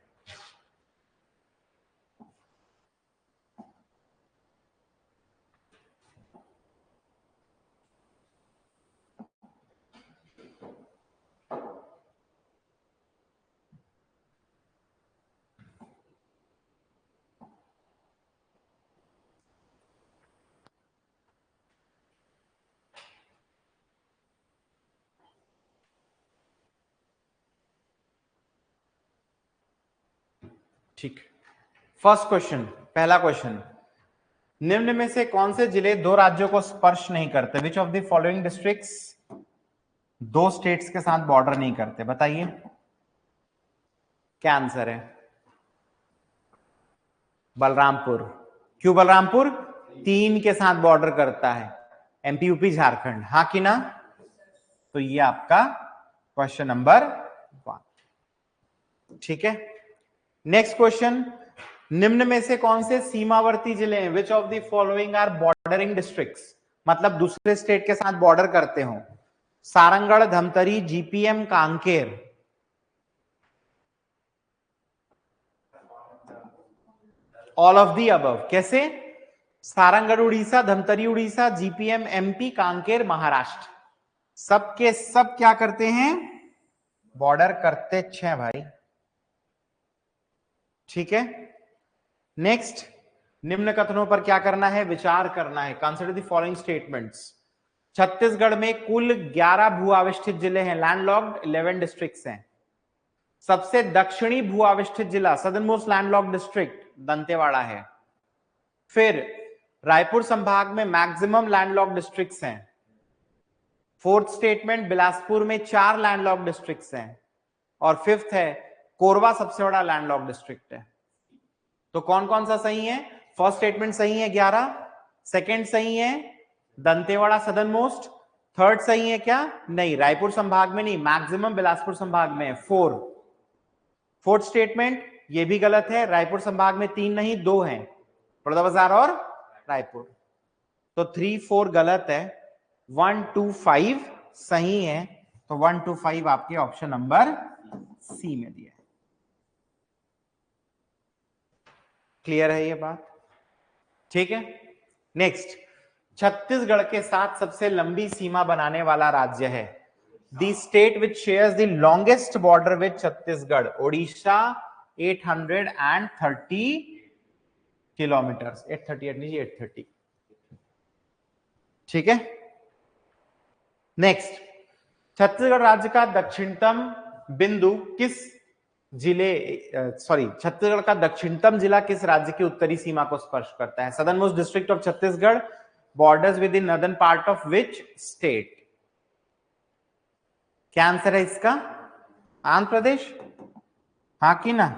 ठीक। फर्स्ट क्वेश्चन, पहला क्वेश्चन, निम्न में से कौन से जिले दो राज्यों को स्पर्श नहीं करते? विच ऑफ द फॉलोइंग डिस्ट्रिक्ट्स दो स्टेट्स के साथ बॉर्डर नहीं करते? बताइए क्या आंसर है? बलरामपुर। क्यों बलरामपुर? 3 के साथ बॉर्डर करता है, एमपी यूपी झारखंड। हाँ कि ना? तो ये आपका क्वेश्चन नंबर 1। ठीक है। नेक्स्ट क्वेश्चन, निम्न में से कौन से सीमावर्ती जिले हैं? Which of the following are bordering districts, मतलब दूसरे स्टेट के साथ बॉर्डर करते हो? Sarangarh, Dhamtari, GPM, Kanker. All of the above. कैसे? Sarangarh Orissa, Dhamtari Orissa, GPM MP, Kanker Maharashtra. सबके सब क्या करते हैं? बॉर्डर करते छह भाई। ठीक है। नेक्स्ट, निम्न कथनों पर क्या करना है? विचार करना है। Consider the following statements. Chhattisgarh में कुल 11 भू आविष्ठित जिले हैं, लैंडलॉक्ड 11 डिस्ट्रिक्ट्स हैं। सबसे दक्षिणी भू आविष्ठित जिला, southern most landlocked district, Dantewada है। फिर रायपुर संभाग में मैक्सिमम लैंडलॉक्ड डिस्ट्रिक्ट्स हैं। फोर्थ स्टेटमेंट, बिलासपुर में 4 लैंडलॉक्ड डिस्ट्रिक्ट्स हैं। और फिफ्थ है कोरबा सबसे बड़ा लैंडलॉक्ड डिस्ट्रिक्ट है। तो कौन कौन सा सही है? फर्स्ट स्टेटमेंट सही है 11, सेकंड सही है दंतेवाड़ा सदर्न मोस्ट, थर्ड सही है क्या? नहीं, रायपुर संभाग में नहीं, मैक्सिमम बिलासपुर संभाग में है 4। फोर्थ स्टेटमेंट ये भी गलत है, रायपुर संभाग में 3 नहीं 2 हैं, बलौदाबाजार और रायपुर। तो 3 4 गलत है, 1 2 5 सही है। तो 1 2 5 आपके ऑप्शन नंबर सी में दिया है। क्लियर है ये बात? ठीक है। नेक्स्ट, छत्तीसगढ़ के साथ सबसे लंबी सीमा बनाने वाला राज्य है। The state which shares the longest border with Chhattisgarh, Odisha 830 kilometre, 830। ठीक है। नेक्स्ट, छत्तीसगढ़ राज्य का दक्षिणतम बिंदु किस जिले, छत्तीसगढ़ का दक्षिणतम जिला किस राज्य की उत्तरी सीमा को स्पर्श करता है? Southern most district of Chhattisgarh borders with in northern part of which state? क्या आंसर है इसका? आंध्र प्रदेश। हाँ कि ना?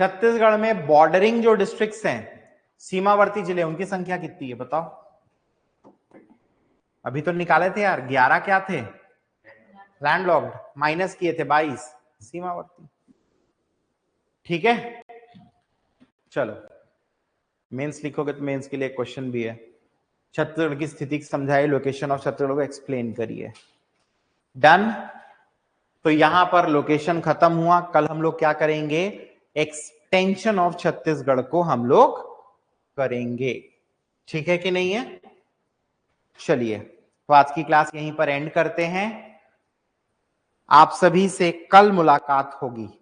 छत्तीसगढ़ में बॉर्डरिंग जो डिस्ट्रिक्ट्स हैं, सीमावर्ती जिले, उनकी संख्या कितनी है बताओ? अभी तो निकाले थे यार, 11 क्या थे लैंडलॉक्ड, माइनस किए थे 22 सीमावर्ती। ठीक है, चलो मेंस लिखोगे तो मेंस के लिए क्वेश्चन भी है। छत्तीसगढ़ की स्थिति समझाइए, लोकेशन ऑफ छत्तीसगढ़ को एक्सप्लेन करिए। डन। तो यहां पर लोकेशन खत्म हुआ। कल हम लोग क्या करेंगे? एक्सटेंशन ऑफ छत्तीसगढ़ को हम लोग करेंगे। ठीक है कि नहीं है? चलिए, तो आज की क्लास यहीं पर एंड करते हैं। आप सभी से कल मुलाकात होगी।